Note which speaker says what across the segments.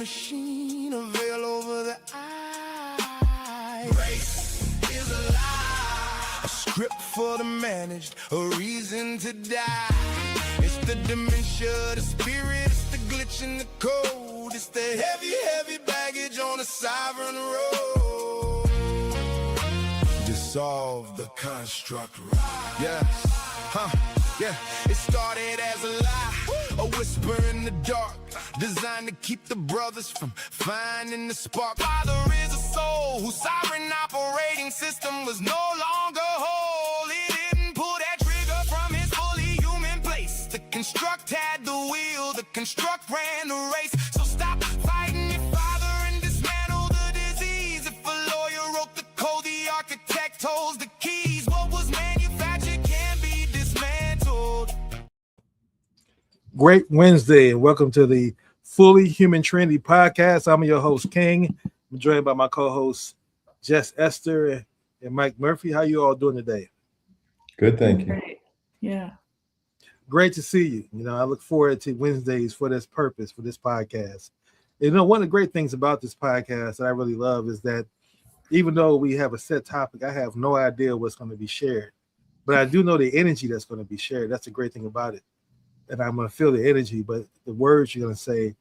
Speaker 1: machine, a veil over the eye. Race is a lie, a script for the managed, a reason to die. It's the dementia, the spirit, it's the glitch in the code. It's the heavy, heavy baggage on a sovereign road. Dissolve the construct. Yeah, yeah. It started as a lie, a whisper in the dark, designed to keep the brothers from finding the spark. Father is a soul whose sovereign operating system was no longer whole. It didn't pull that trigger from his fully human place. The construct had the wheel, the construct ran the race. So stop fighting your father and dismantle the disease. If a lawyer wrote the code, the architect holds the keys. What was manufactured can be dismantled.
Speaker 2: Great Wednesday, and welcome to the Fully Human Trinity podcast. I'm your host, King. I'm joined by my co-hosts, Jess, Esther, and Mike Murphy. How you all doing today?
Speaker 3: Good, thank you.
Speaker 4: Great. Yeah.
Speaker 2: Great to see you. You know, I look forward to Wednesdays for this purpose, for this podcast. You know, one of the great things about this podcast that I really love is that even though we have a set topic, I have no idea what's going to be shared. But I do know the energy that's going to be shared. That's the great thing about it. And I'm going to feel the energy, but the words you're going to say,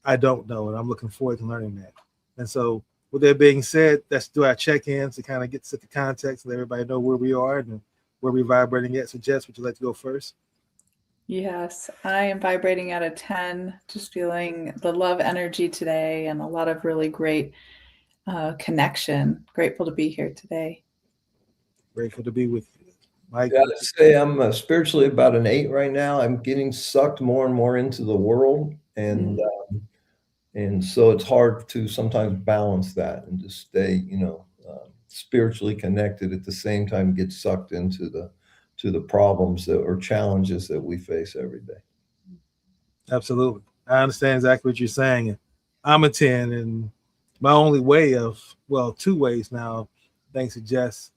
Speaker 2: I don't know. And I'm looking forward to learning that. And so with that being said, let's do our check-ins to kind of get set the context and let everybody know where we are and where we're vibrating at. So Jess, would you like to go first?
Speaker 4: Yes, I am vibrating at a 10, just feeling the love energy today and a lot of really great connection. Grateful to be here today.
Speaker 2: Grateful to be with you. Mike?
Speaker 3: I gotta say, I'm spiritually about an 8 right now. I'm getting sucked more and more into the world, and so it's hard to sometimes balance that and just stay, spiritually connected at the same time, get sucked into the problems or challenges that we face every day.
Speaker 2: Absolutely. I understand exactly what you're saying. I'm a 10, and my only way of, well, 2 ways now, thanks to Jess,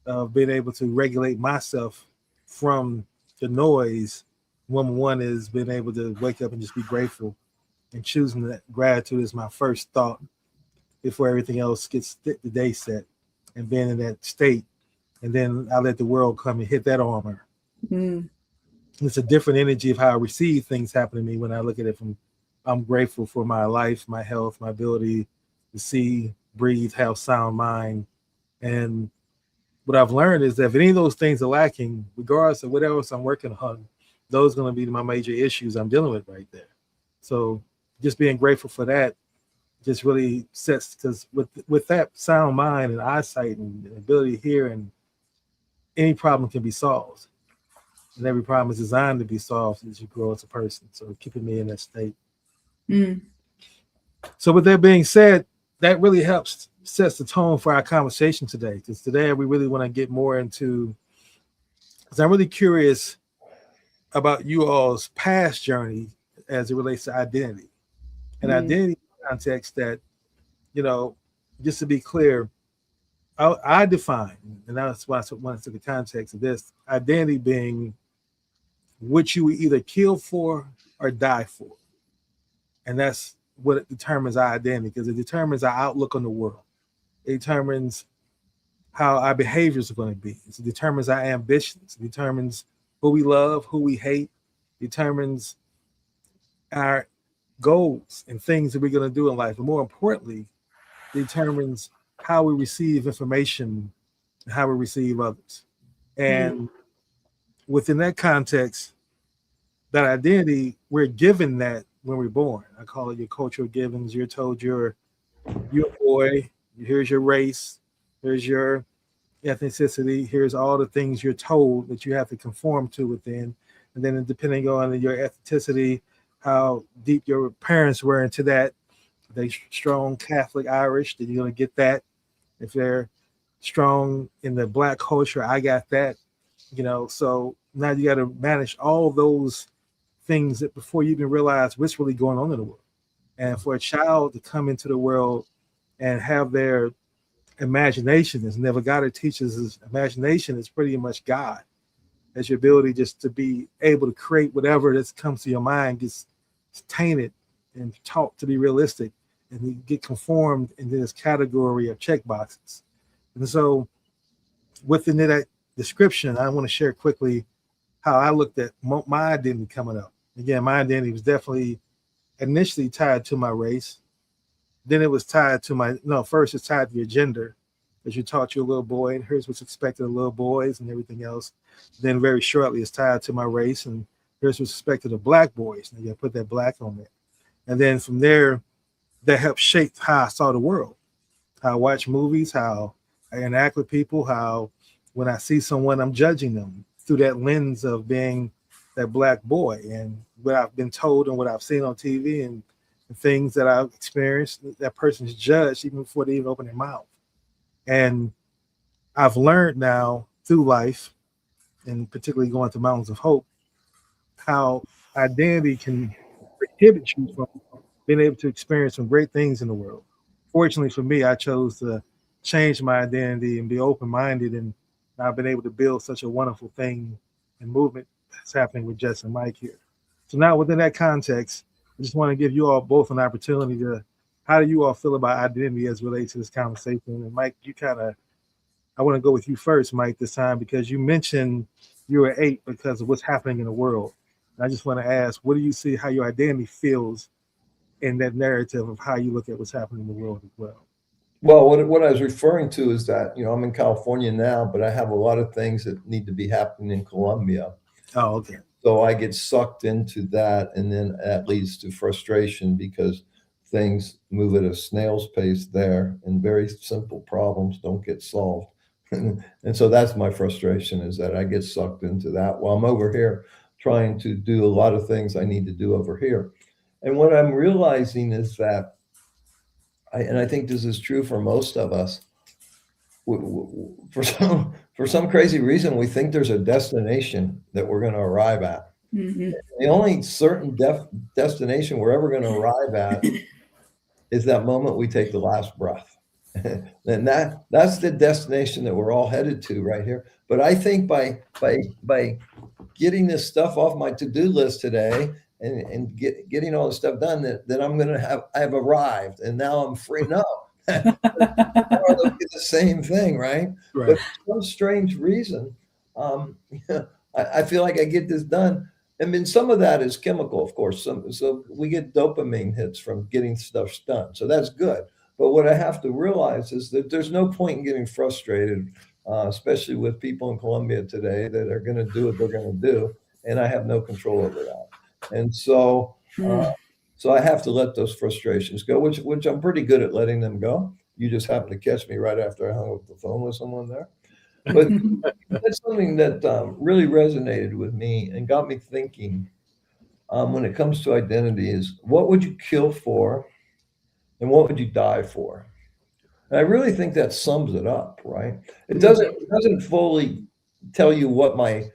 Speaker 2: of being able to regulate myself from the noise. One is being able to wake up and just be grateful and choosing that gratitude is my first thought before everything else gets the day set and being in that state. And then I let the world come and hit that armor. It's a different energy of how I receive things happen to me when I look at it from, I'm grateful for my life, my health, my ability to see, breathe, have sound mind. And what I've learned is that if any of those things are lacking, regardless of what else I'm working on, those are going to be my major issues I'm dealing with right there. So just being grateful for that just really sets, because with that sound mind and eyesight and ability to hear, and any problem can be solved. And every problem is designed to be solved as you grow as a person. So keeping me in that state. So with that being said, that really helps sets the tone for our conversation today, because today we really want to get more into, because I'm really curious about you all's past journey as it relates to identity and identity context that, just to be clear, I define, and that's why I wanted to the context of this, identity being what you either kill for or die for. And that's what it determines our identity, because it determines our outlook on the world. It determines how our behaviors are going to be. It determines our ambitions. It determines who we love, who we hate. It determines our goals and things that we're going to do in life. And more importantly, it determines how we receive information and how we receive others. And within that context, that identity, we're given that when we're born. I call it your cultural givens. You're told you're a boy. Here's your race, here's your ethnicity, here's all the things you're told that you have to conform to within. And then depending on your ethnicity, how deep your parents were into that, if they strong Catholic Irish, then you're going to get that. If they're strong in the Black culture, I got that. So now you got to manage all those things that before you even realize what's really going on in the world. And for a child to come into the world and have their imagination, as never God teaches us, imagination is pretty much God. As your ability just to be able to create whatever that comes to your mind gets tainted and taught to be realistic. and you get conformed into this category of check boxes. And so within that description, I want to share quickly how I looked at my identity coming up. Again, my identity was definitely initially tied to my race. Then it was tied to first it's tied to your gender, as you taught your little boy, and here's what's expected of little boys and everything else. Then very shortly it's tied to my race, and here's what's expected of black boys. And you gotta put that black on there. And then from there, that helped shape how I saw the world, how I watch movies, how I interact with people, how when I see someone, I'm judging them through that lens of being that black boy and what I've been told and what I've seen on TV and things that I've experienced. That person's judged even before they even open their mouth. And I've learned now through life, and particularly going to Mountains of Hope, how identity can prohibit you from being able to experience some great things in the world. Fortunately for me, I chose to change my identity and be open-minded, and I've been able to build such a wonderful thing and movement that's happening with Jess and Mike here. So now within that context, I just want to give you all both an opportunity to, how do you all feel about identity as it relates to this conversation? And Mike, I want to go with you first, Mike, this time, because you mentioned you were 8 because of what's happening in the world. And I just want to ask, what do you see how your identity feels in that narrative of how you look at what's happening in the world as well?
Speaker 3: Well, what I was referring to is that, I'm in California now, but I have a lot of things that need to be happening in Colombia.
Speaker 2: Oh, okay.
Speaker 3: So I get sucked into that, and then that leads to frustration because things move at a snail's pace there, and very simple problems don't get solved. And so that's my frustration, is that I get sucked into that while I'm over here trying to do a lot of things I need to do over here. And what I'm realizing is that, I think this is true for most of us, for some crazy reason, we think there's a destination that we're going to arrive at.
Speaker 4: Mm-hmm.
Speaker 3: The only certain destination we're ever going to arrive at is that moment we take the last breath. And that's the destination that we're all headed to right here. But I think by getting this stuff off my to-do list today and getting all the stuff done, that I've arrived and now I'm free. No. The same thing, right? But for some strange reason, I feel like I get this done. I mean, some of that is chemical, of course. So we get dopamine hits from getting stuff done. So that's good. But what I have to realize is that there's no point in getting frustrated, especially with people in Colombia today that are going to do what they're going to do. And I have no control over that. And so I have to let those frustrations go, which I'm pretty good at letting them go. You just happened to catch me right after I hung up the phone with someone there. But that's something that really resonated with me and got me thinking when it comes to identity is, what would you kill for and what would you die for? And I really think that sums it up, right? It doesn't fully tell you what my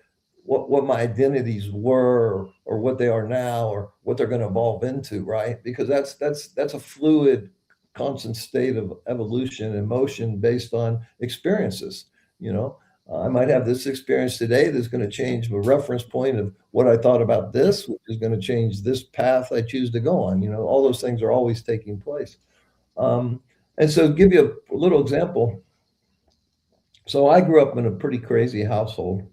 Speaker 3: identities were or what they are now or what they're going to evolve into, right? Because that's a fluid, constant state of evolution and motion based on experiences. I might have this experience today that's going to change the reference point of what I thought about this, which is going to change this path I choose to go on. All those things are always taking place. And so to give you a little example. So I grew up in a pretty crazy household.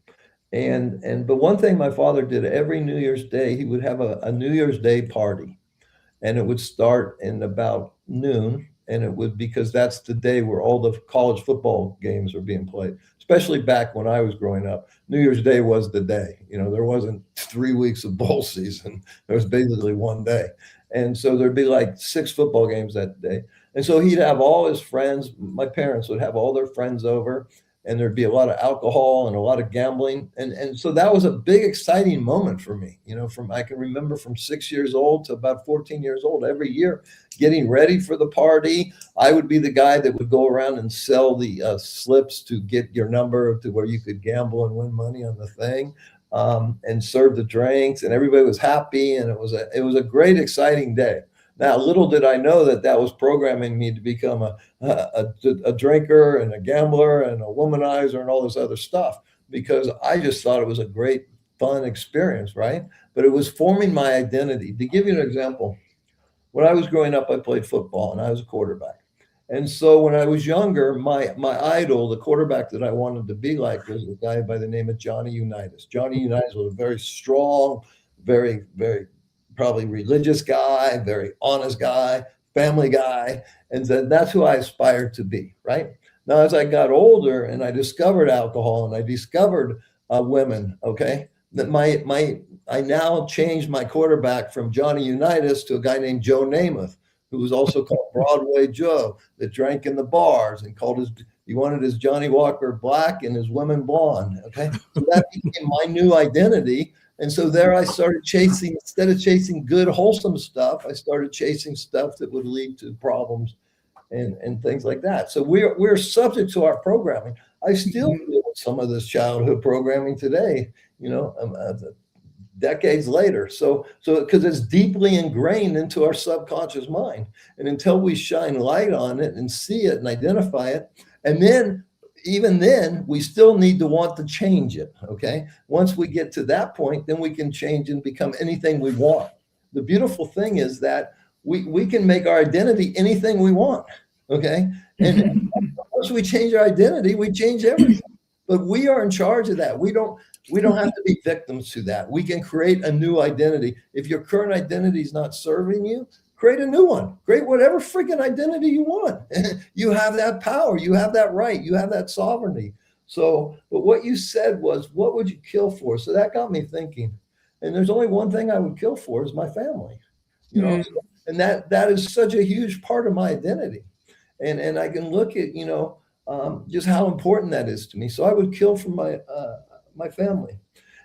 Speaker 3: But one thing my father did every New Year's Day, he would have a New Year's Day party, and it would start in about noon, and it would, because that's the day where all the college football games are being played, especially back when I was growing up. New Year's Day was the day. There wasn't 3 weeks of bowl season. There was basically one day. And so there'd be like 6 football games that day. And so he'd have all his friends, my parents would have all their friends over, and there'd be a lot of alcohol and a lot of gambling. And so that was a big, exciting moment for me, I can remember from 6 years old to about 14 years old, every year, getting ready for the party. I would be the guy that would go around and sell the slips to get your number to where you could gamble and win money on the thing, and serve the drinks, and everybody was happy. And it was a great, exciting day. Now, little did I know that was programming me to become a drinker and a gambler and a womanizer and all this other stuff, because I just thought it was a great, fun experience, right? But it was forming my identity. To give you an example, when I was growing up, I played football and I was a quarterback. And so when I was younger, my idol, the quarterback that I wanted to be like, was a guy by the name of Johnny Unitas. Johnny Unitas was a very strong, very, very probably religious guy, very honest guy, family guy. And so that's who I aspired to be, right? Now, as I got older and I discovered alcohol and I discovered women, okay, that I now changed my quarterback from Johnny Unitas to a guy named Joe Namath, who was also called Broadway Joe, that drank in the bars and he wanted his Johnny Walker black and his women blonde. Okay. So that became my new identity. And so there I started chasing, instead of chasing good, wholesome stuff, I started chasing stuff that would lead to problems and things like that. So we're subject to our programming. I still deal with some of this childhood programming today, decades later. So because it's deeply ingrained into our subconscious mind. And until we shine light on it and see it and identify it, and then even then, we still need to want to change it. Okay. Once we get to that point, then we can change and become anything we want. The beautiful thing is that we can make our identity anything we want. Okay. And once we change our identity, we change everything. But we are in charge of that. We don't have to be victims to that. We can create a new identity. If your current identity is not serving you, create a new one. Create whatever freaking identity you want. You have that power. You have that right. You have that sovereignty. So, but what you said was, what would you kill for? So that got me thinking. And there's only one thing I would kill for is my family. And that is such a huge part of my identity. And I can look at, just how important that is to me. So I would kill for my family.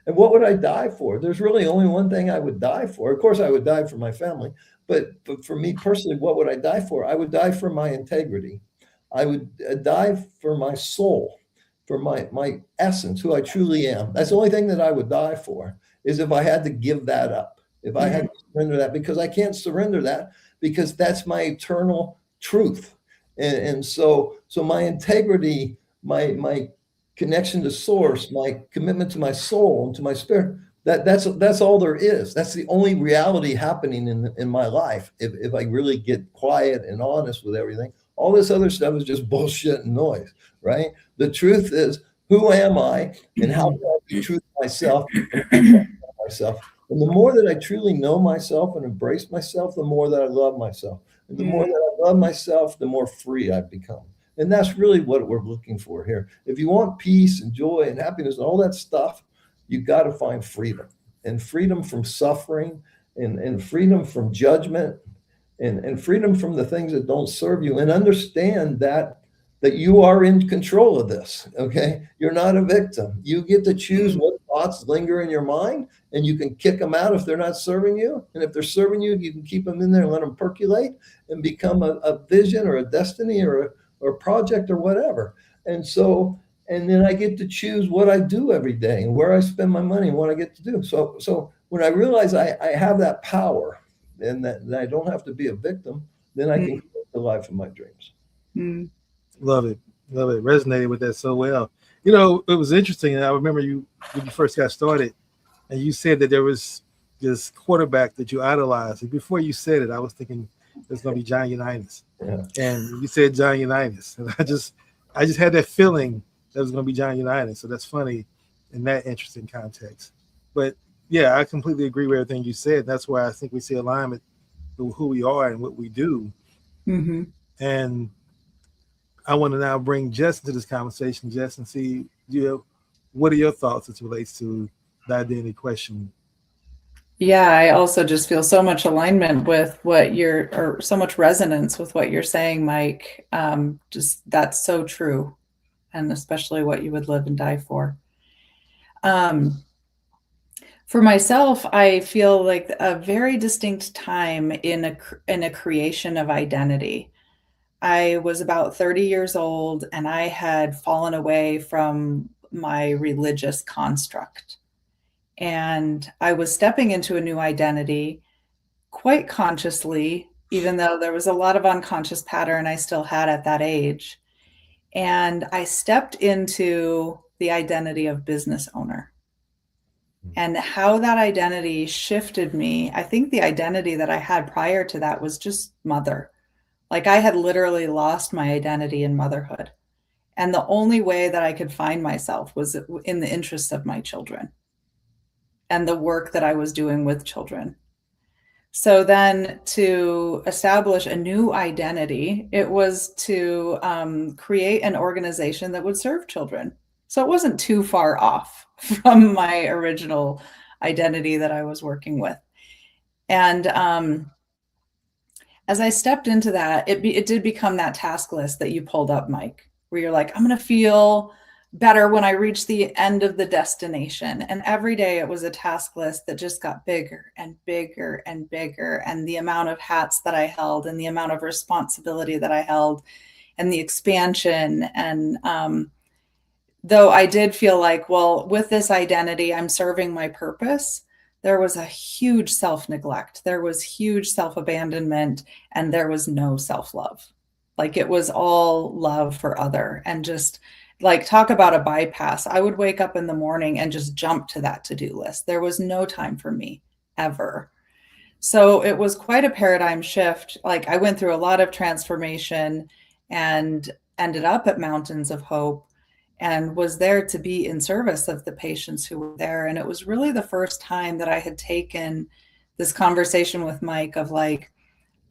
Speaker 3: And what would I die for? There's really only one thing I would die for. Of course, I would die for my family. But for me personally, what would I die for? I would die for my integrity. I would die for my soul, for my essence, who I truly am. That's the only thing that I would die for, is if I had to give that up, if I had to surrender that, because I can't surrender that, because that's my eternal truth. And so my integrity, my connection to source, my commitment to my soul and to my spirit, that's all there is. That's the only reality happening in my life. If I really get quiet and honest with everything, all this other stuff is just bullshit and noise, right? The truth is, who am I and how can I be true to myself and myself? And the more that I truly know myself and embrace myself, the more that I love myself. And the more that I love myself, the more free I've become. And that's really what we're looking for here. If you want peace and joy and happiness and all that stuff, you've got to find freedom, and freedom from suffering, and freedom from judgment, and freedom from the things that don't serve you, and understand that you are in control of this. Okay. You're not a victim. You get to choose what thoughts linger in your mind, and you can kick them out if they're not serving you. And if they're serving you, you can keep them in there and let them percolate and become a vision or a destiny or a project or whatever. And then I get to choose what I do every day and where I spend my money and what I get to do. So when I realize I have that power and that I don't have to be a victim, then I can create the life of my dreams.
Speaker 2: Love it. Resonated with that so well. It was interesting. I remember when you first got started, and you said that there was this quarterback that you idolized. And before you said it, I was thinking it's going to be John Unitas. Yeah. And you said John Unitas. And I just had that feeling that it was going to be John Unitas. So that's funny in that interesting context. But yeah, I completely agree with everything you said. That's why I think we see alignment with who we are and what we do. Mm-hmm. And I want to now bring Jess into this conversation, Jess, and see, what are your thoughts as it relates to the identity question?
Speaker 4: Yeah, I also just feel so much alignment with or so much resonance with what you're saying, Mike. Just that's so true, and especially what you would live and die for. For myself, I feel like a very distinct time in a creation of identity. I was about 30 years old, and I had fallen away from my religious construct. And I was stepping into a new identity quite consciously, even though there was a lot of unconscious pattern I still had at that age. And I stepped into the identity of business owner. And how that identity shifted me. I think the identity that I had prior to that was just mother. Like I had literally lost my identity in motherhood. And the only way that I could find myself was in the interests of my children and the work that I was doing with children. So then to establish a new identity, it was to create an organization that would serve children. So it wasn't too far off from my original identity that I was working with. And as I stepped into that, it did become that task list that you pulled up, Mike, where you're like, I'm going to feel better when I reach the end of the destination. And every day it was a task list that just got bigger and bigger and bigger. And the amount of hats that I held and the amount of responsibility that I held and the expansion. And though I did feel like, well, with this identity, I'm serving my purpose, there was a huge self-neglect. There was huge self-abandonment, and there was no self-love. Like it was all love for other, and just like talk about a bypass. I would wake up in the morning and just jump to that to-do list. There was no time for me ever. So it was quite a paradigm shift. Like I went through a lot of transformation and ended up at Mountains of Hope and was there to be in service of the patients who were there. And it was really the first time that I had taken this conversation with Mike of like,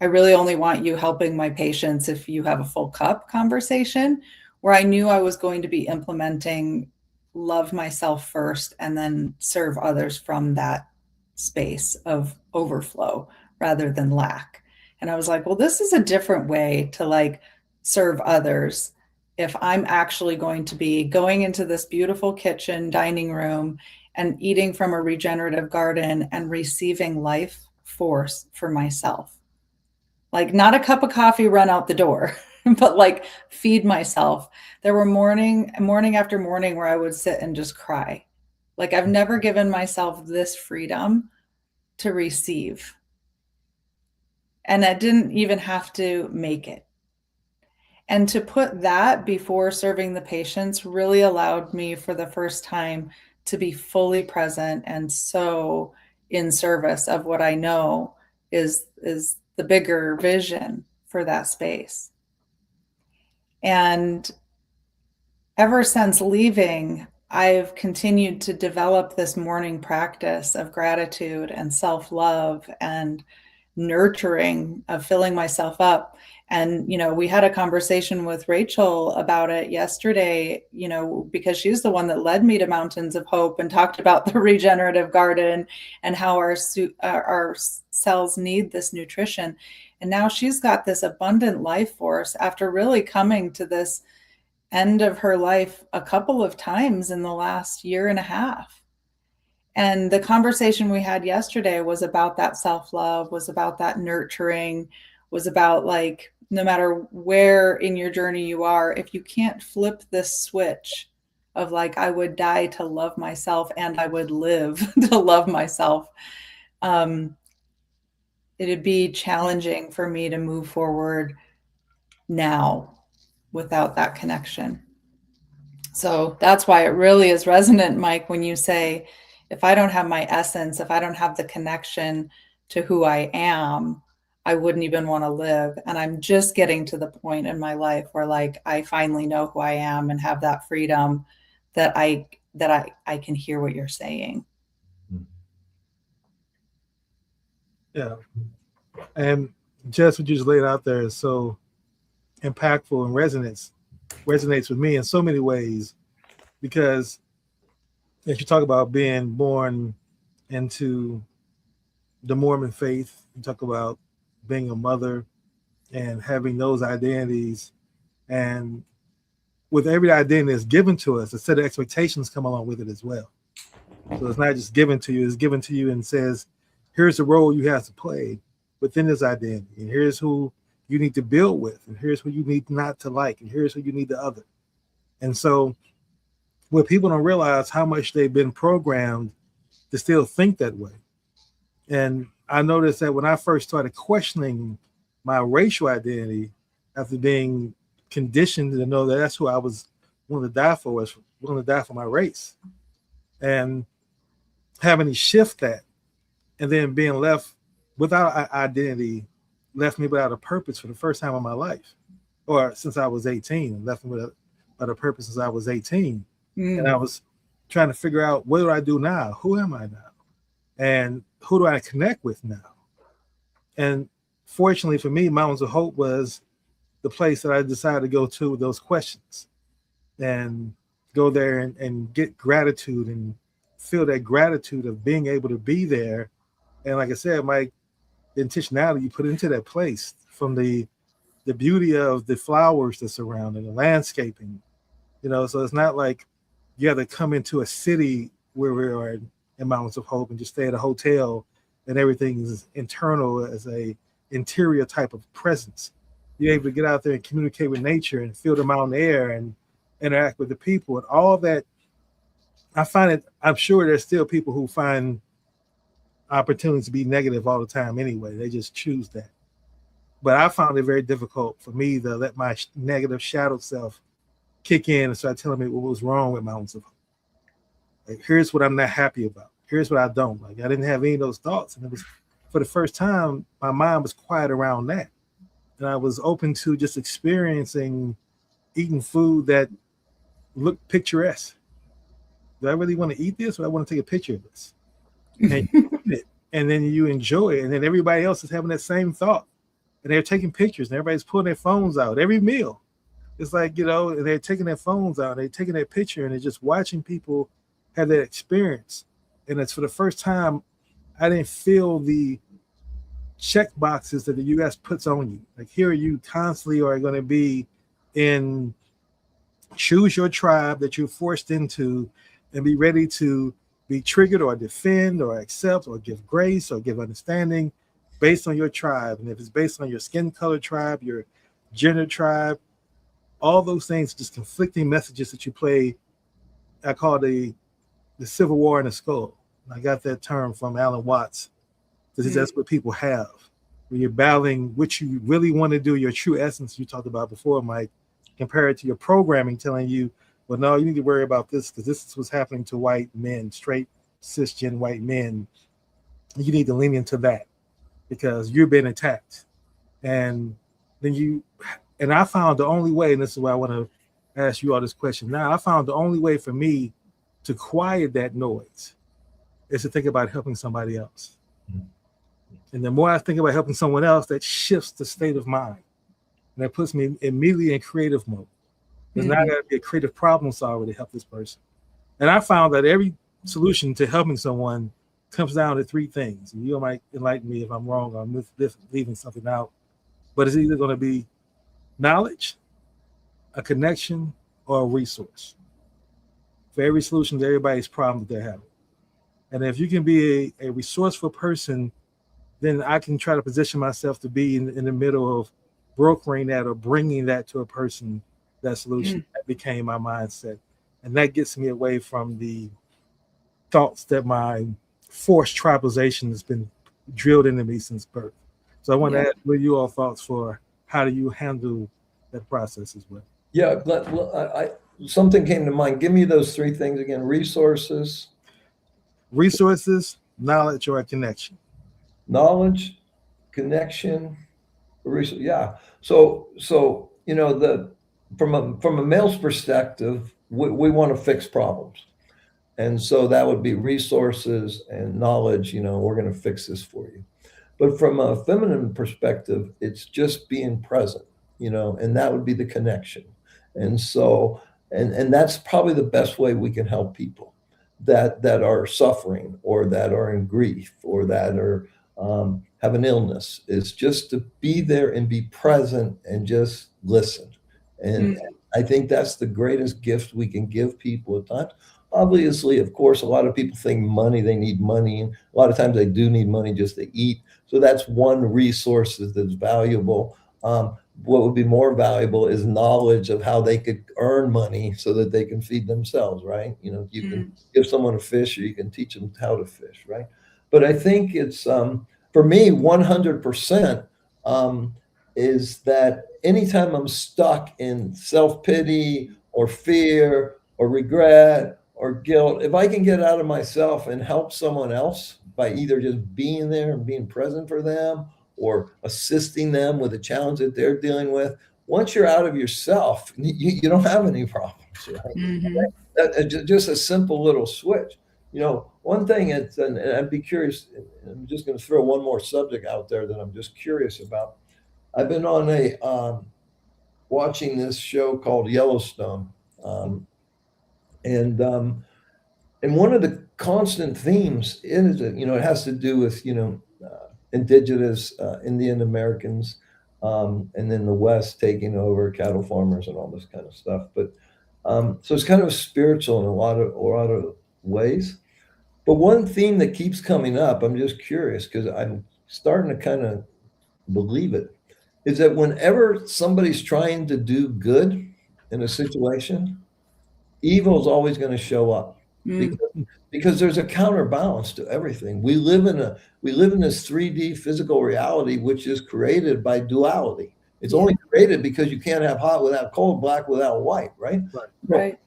Speaker 4: I really only want you helping my patients if you have a full cup conversation, where I knew I was going to be implementing love myself first and then serve others from that space of overflow rather than lack. And I was like, well, this is a different way to like serve others if I'm actually going to be going into this beautiful kitchen, dining room, and eating from a regenerative garden and receiving life force for myself. Like not a cup of coffee run out the door, but like feed myself. There were morning after morning where I would sit and just cry. Like I've never given myself this freedom to receive. And I didn't even have to make it. And to put that before serving the patients really allowed me for the first time to be fully present and so in service of what I know is the bigger vision for that space. And ever since leaving, I've continued to develop this morning practice of gratitude and self-love and nurturing, of filling myself up. And, you know, we had a conversation with Rachel about it yesterday, you know, because she's the one that led me to Mountains of Hope and talked about the regenerative garden and how our cells need this nutrition. And now she's got this abundant life force after really coming to this end of her life a couple of times in the last year and a half. And the conversation we had yesterday was about that self-love, was about that nurturing, was about like, no matter where in your journey you are, if you can't flip this switch of like, I would die to love myself and I would live to love myself, it'd be challenging for me to move forward now without that connection. So that's why it really is resonant, Mike, when you say, if I don't have my essence, if I don't have the connection to who I am, I wouldn't even want to live. And I'm just getting to the point in my life where like, I finally know who I am and have that freedom that I can hear what you're saying.
Speaker 2: Yeah. And Jess, what you just laid out there is so impactful and resonates with me in so many ways, because as you talk about being born into the Mormon faith, you talk about being a mother and having those identities, and with every identity that's given to us, a set of expectations come along with it as well. So it's not just given to you, it's given to you and says, here's the role you have to play within this identity, and here's who you need to build with, and here's who you need not to like, and here's who you need to other. And so what people don't realize how much they've been programmed to still think that way. And I noticed that when I first started questioning my racial identity after being conditioned to know that that's who I was willing to die for, was willing to die for my race. And having to shift that, and then being left without identity, left me without a purpose for the first time in my life, or since I was 18, left me without a purpose since I was 18. And I was trying to figure out, what do I do now? Who am I now? And who do I connect with now? And fortunately for me, Mountains of Hope was the place that I decided to go to with those questions, and go there and get gratitude and feel that gratitude of being able to be there. And like I said, my intentionality you put into that place, from the beauty of the flowers that surround it, the landscaping, so it's not like you have to come into a city where we are in Mountains of Hope and just stay at a hotel and everything is internal as a interior type of presence. You're able to get out there and communicate with nature and feel the mountain air and interact with the people and all that. I find it, I'm sure there's still people who find opportunities to be negative all the time anyway. They just choose that. But I found it very difficult for me to let my negative shadow self kick in and start telling me what was wrong with Mountains of Hope. Like, here's what I'm not happy about. Here's what I don't like. I didn't have any of those thoughts. And it was, for the first time, my mind was quiet around that. And I was open to just experiencing eating food that looked picturesque. Do I really want to eat this, or I want to take a picture of this? And you eat it, and then you enjoy it. And then everybody else is having that same thought. And they're taking pictures, and everybody's pulling their phones out every meal. It's like, and they're taking their phones out, and they're taking their picture, and they're just watching people have that experience. And it's for the first time I didn't feel the check boxes that the U.S. puts on you. Like, here you constantly are going to be in choose your tribe that you're forced into, and be ready to be triggered or defend or accept or give grace or give understanding based on your tribe. And if it's based on your skin color tribe, your gender tribe, all those things, just conflicting messages that you play. I call the Civil War in the skull. And I got that term from Alan Watts, because that's what people have. When you're battling what you really want to do, your true essence you talked about before, Mike, compared to your programming telling you, well, no, you need to worry about this because this is what's happening to white men, straight, cisgen white men. You need to lean into that because you're being attacked. And then I found the only way, and this is why I want to ask you all this question now, I found the only way for me to quiet that noise is to think about helping somebody else. And the more I think about helping someone else, that shifts the state of mind. And that puts me immediately in creative mode. Because now I got to be a creative problem solver to help this person. And I found that every solution to helping someone comes down to three things. And you might enlighten me if I'm wrong or I'm leaving something out. But it's either going to be knowledge, a connection, or a resource for every solution to everybody's problem that they're having. And if you can be a resourceful person, then I can try to position myself to be in the middle of brokering that or bringing that to a person, that solution. That became my mindset. And that gets me away from the thoughts that my forced tribalization has been drilled into me since birth. So I want to ask what you all thoughts for how do you handle that process as well?
Speaker 3: Yeah, something came to mind. Give me those three things again. Resources,
Speaker 2: knowledge, or a connection.
Speaker 3: Knowledge, connection, resource. Yeah. So from a male's perspective, we want to fix problems, and so that would be resources and knowledge. We're going to fix this for you. But from a feminine perspective, it's just being present. And that would be the connection. And so, and that's probably the best way we can help people that are suffering or that are in grief or that are have an illness, is just to be there and be present and just listen. And I think that's the greatest gift we can give people at times. Obviously, of course, a lot of people think they need money. And a lot of times they do need money just to eat. So that's one resource that's valuable. What would be more valuable is knowledge of how they could earn money so that they can feed themselves, right? You can give someone a fish or you can teach them how to fish, right? But I think it's, for me, 100% is that anytime I'm stuck in self-pity or fear or regret or guilt, if I can get out of myself and help someone else by either just being there and being present for them or assisting them with the challenge that they're dealing with, once you're out of yourself, you don't have any problems, right?
Speaker 4: Mm-hmm.
Speaker 3: Just a simple little switch. One thing, and I'd be curious, I'm just going to throw one more subject out there that I'm just curious about. I've been on watching this show called Yellowstone. And one of the constant themes is, it has to do with, indigenous Indian Americans, and then the West taking over, cattle farmers and all this kind of stuff. But so it's kind of spiritual in a lot of ways. But one theme that keeps coming up, I'm just curious because I'm starting to kind of believe it, is that whenever somebody's trying to do good in a situation, evil is always going to show up because there's a counterbalance to everything. We live in this 3D physical reality, which is created by duality. It's only created because you can't have hot without cold, black without white, right?
Speaker 4: Right.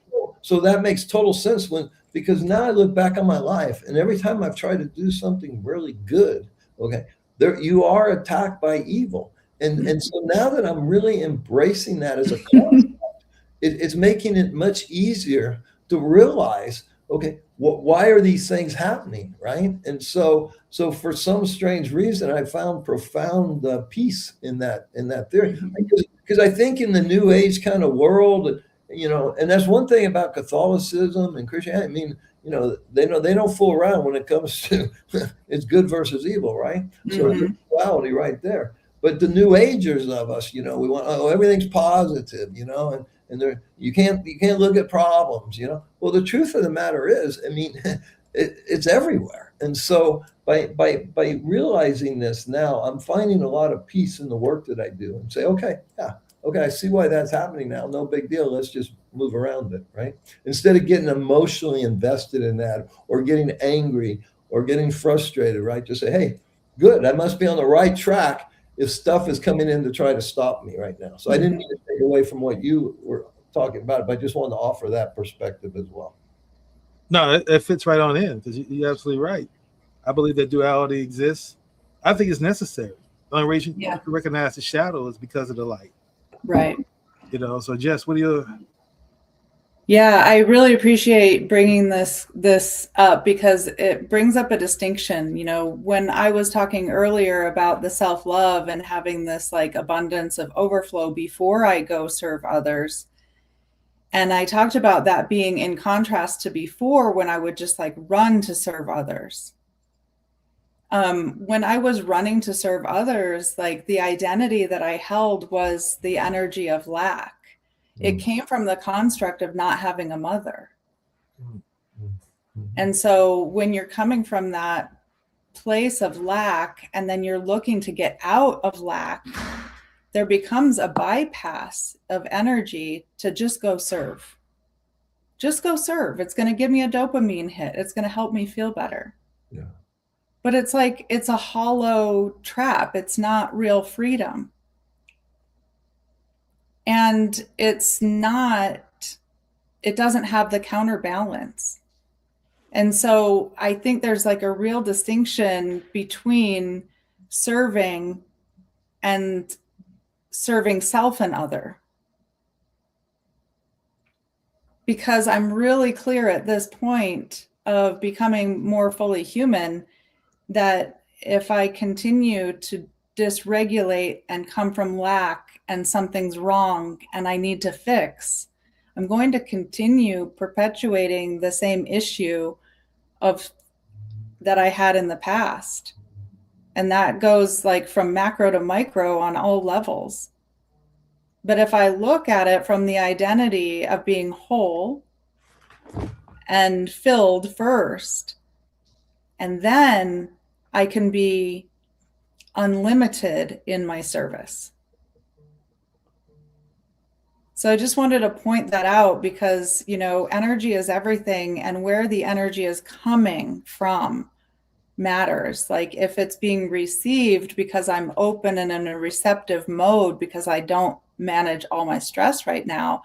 Speaker 3: So that makes total sense because now I look back on my life, and every time I've tried to do something really good, okay, there you are attacked by evil. And so now that I'm really embracing that as a concept, it's making it much easier to realize, okay, why are these things happening, right? And so for some strange reason, I found profound peace in that theory, because I think in the New Age kind of world, and that's one thing about Catholicism and Christianity. I mean, they don't fool around when it comes to it's good versus evil, right? So there's duality right there. But the New Agers of us, we want everything's positive, and there you can't look at problems, Well, the truth of the matter is, I mean, it's everywhere. And so by realizing this now, I'm finding a lot of peace in the work that I do, and say, okay, I see why that's happening now. No big deal. Let's just move around it, right? Instead of getting emotionally invested in that, or getting angry, or getting frustrated, right? Just say, hey, good, I must be on the right track if stuff is coming in to try to stop me right now. So I didn't mean to take away from what you were talking about, but I just wanted to offer that perspective as well.
Speaker 2: No, it fits right on in, because you're absolutely right. I believe that duality exists. I think it's necessary. The only reason you can recognize the shadow is because of the light.
Speaker 4: Right.
Speaker 2: So Jess, what do you?
Speaker 4: Yeah, I really appreciate bringing this up, because it brings up a distinction. When I was talking earlier about the self-love and having this like abundance of overflow before I go serve others, and I talked about that being in contrast to before, when I would just like run to serve others. When I was running to serve others, like the identity that I held was the energy of lack. It came from the construct of not having a mother. And so when you're coming from that place of lack, and then you're looking to get out of lack, there becomes a bypass of energy to just go serve. Just go serve. It's going to give me a dopamine hit. It's going to help me feel better.
Speaker 3: Yeah.
Speaker 4: But it's like, it's a hollow trap. It's not real freedom. And it doesn't have the counterbalance. And so I think there's like a real distinction between serving and serving self and other. Because I'm really clear at this point of becoming more fully human that if I continue to dysregulate and come from lack and something's wrong and I need to fix, I'm going to continue perpetuating the same issue that I had in the past. And that goes like from macro to micro on all levels. But if I look at it from the identity of being whole and filled first, and then I can be unlimited in my service. So I just wanted to point that out, because, energy is everything, and where the energy is coming from matters. Like if it's being received because I'm open and in a receptive mode because I don't manage all my stress right now,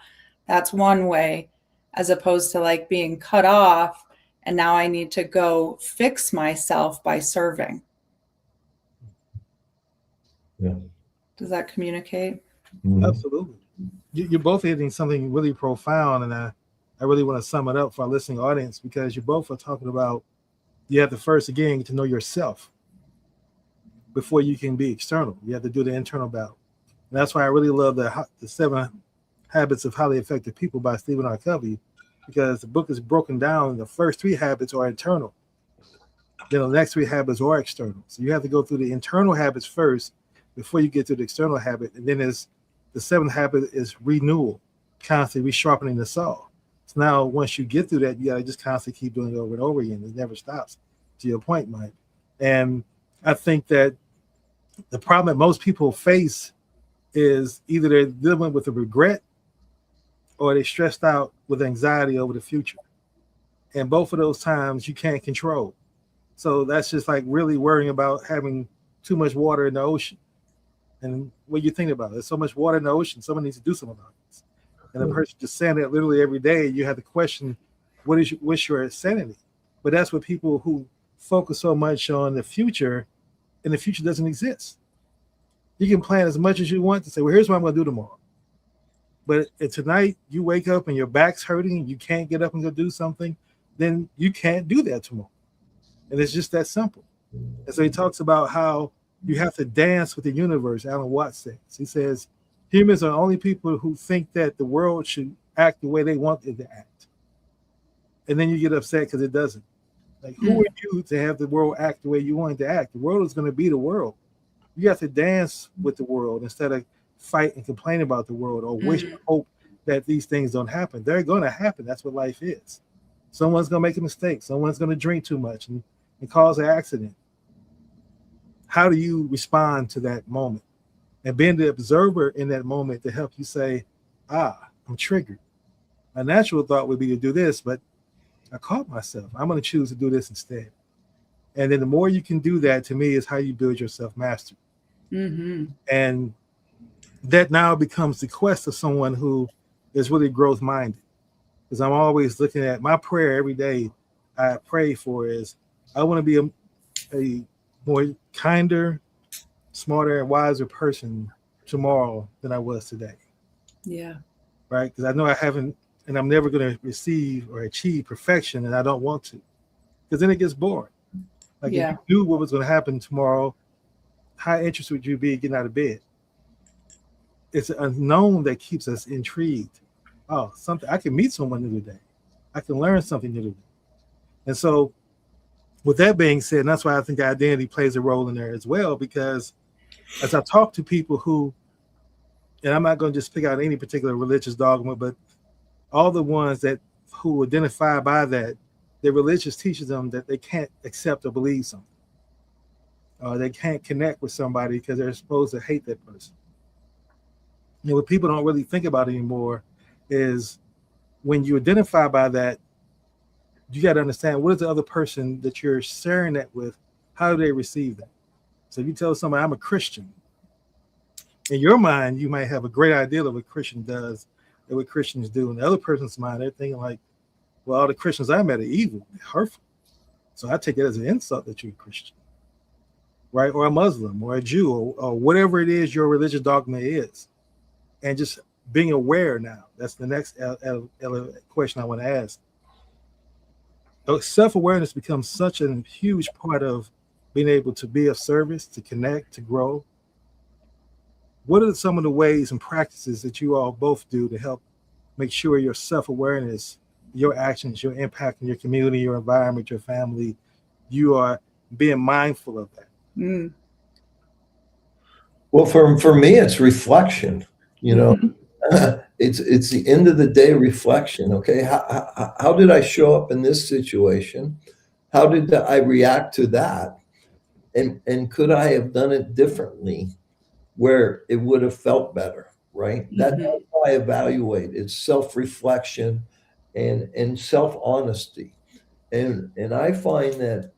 Speaker 4: that's one way. as opposed to like being cut off and now I need to go fix myself by serving.
Speaker 3: Yeah.
Speaker 4: Does that communicate?
Speaker 3: Mhm.
Speaker 2: Absolutely. You're both hitting something really profound, and I really want to sum it up for our listening audience, because you both are talking about you have to first, again, get to know yourself before you can be external. You have to do the internal battle. And that's why I really love the 7 Habits of Highly Effective People by Stephen R. Covey, because the book is broken down. The first 3 habits are internal. Then the next 3 habits are external. So you have to go through the internal habits first before you get to the external habit. And then the 7th habit is renewal, constantly resharpening the saw. So now once you get through that, you got to just constantly keep doing it over and over again. It never stops, to your point, Mike. And I think that the problem that most people face is either they're dealing with a regret or they're stressed out with anxiety over the future. And both of those times you can't control. So that's just like really worrying about having too much water in the ocean. And what you think about it, there's so much water in the ocean, someone needs to do something about this. And a person just saying that literally every day, you have to question what's your sanity. But that's what people who focus so much on the future, and the future doesn't exist. You can plan as much as you want to say, well, here's what I'm going to do tomorrow. But if tonight you wake up and your back's hurting and you can't get up and go do something, then you can't do that tomorrow. And it's just that simple. And so he talks about how you have to dance with the universe, Alan Watts says. He says, humans are the only people who think that the world should act the way they want it to act. And then you get upset because it doesn't. Like, who are you to have the world act the way you want it to act? The world is going to be the world. You have to dance with the world instead of fight and complain about the world or wish and hope that these things don't happen. They're going to happen. That's what life is. Someone's going to make a mistake. Someone's going to drink too much and cause an accident. How do you respond to that moment? And being the observer in that moment to help you say, I'm triggered. My natural thought would be to do this, but I caught myself. I'm going to choose to do this instead. And then the more you can do that, to me, is how you build your self-mastery. Mm-hmm. And that now becomes the quest of someone who is really growth-minded. Because I'm always looking at my prayer every day. I pray for is I want to be a more kinder, smarter, and wiser person tomorrow than I was today. Yeah. Right? Because I know I haven't, and I'm never going to receive or achieve perfection, and I don't want to. Because then it gets boring. Like if you knew what was going to happen tomorrow, how interested would you be getting out of bed? It's an unknown that keeps us intrigued. Oh, something I can meet someone new today. I can learn something new today. And so with that being said, and that's why I think identity plays a role in there as well, because as I talk to people who, and I'm not going to just pick out any particular religious dogma, but all the ones who identify by that, their religious teaches them that they can't accept or believe something. They can't connect with somebody because they're supposed to hate that person. You know, what people don't really think about anymore is when you identify by that, you got to understand what is the other person that you're sharing that with, how do they receive that? So if you tell somebody I'm a Christian, in your mind, you might have a great idea of what a Christian does and what Christians do. In the other person's mind, they're thinking like, well, all the Christians I met are evil, they're hurtful. So I take it as an insult that you're a Christian, right? Or a Muslim or a Jew or whatever it is your religious dogma is. And just being aware now, that's the next question I want to ask. Self-awareness becomes such a huge part of being able to be of service, to connect, to grow. What are some of the ways and practices that you all both do to help make sure your self-awareness, your actions, your impact in your community, your environment, your family, you are being mindful of that?
Speaker 3: Well, for me, it's reflection. You know, it's the end of the day reflection. Okay, how did I show up in this situation? How did I react to that? And could I have done it differently where it would have felt better, right? That's how I evaluate. It's self-reflection and self-honesty. And I find that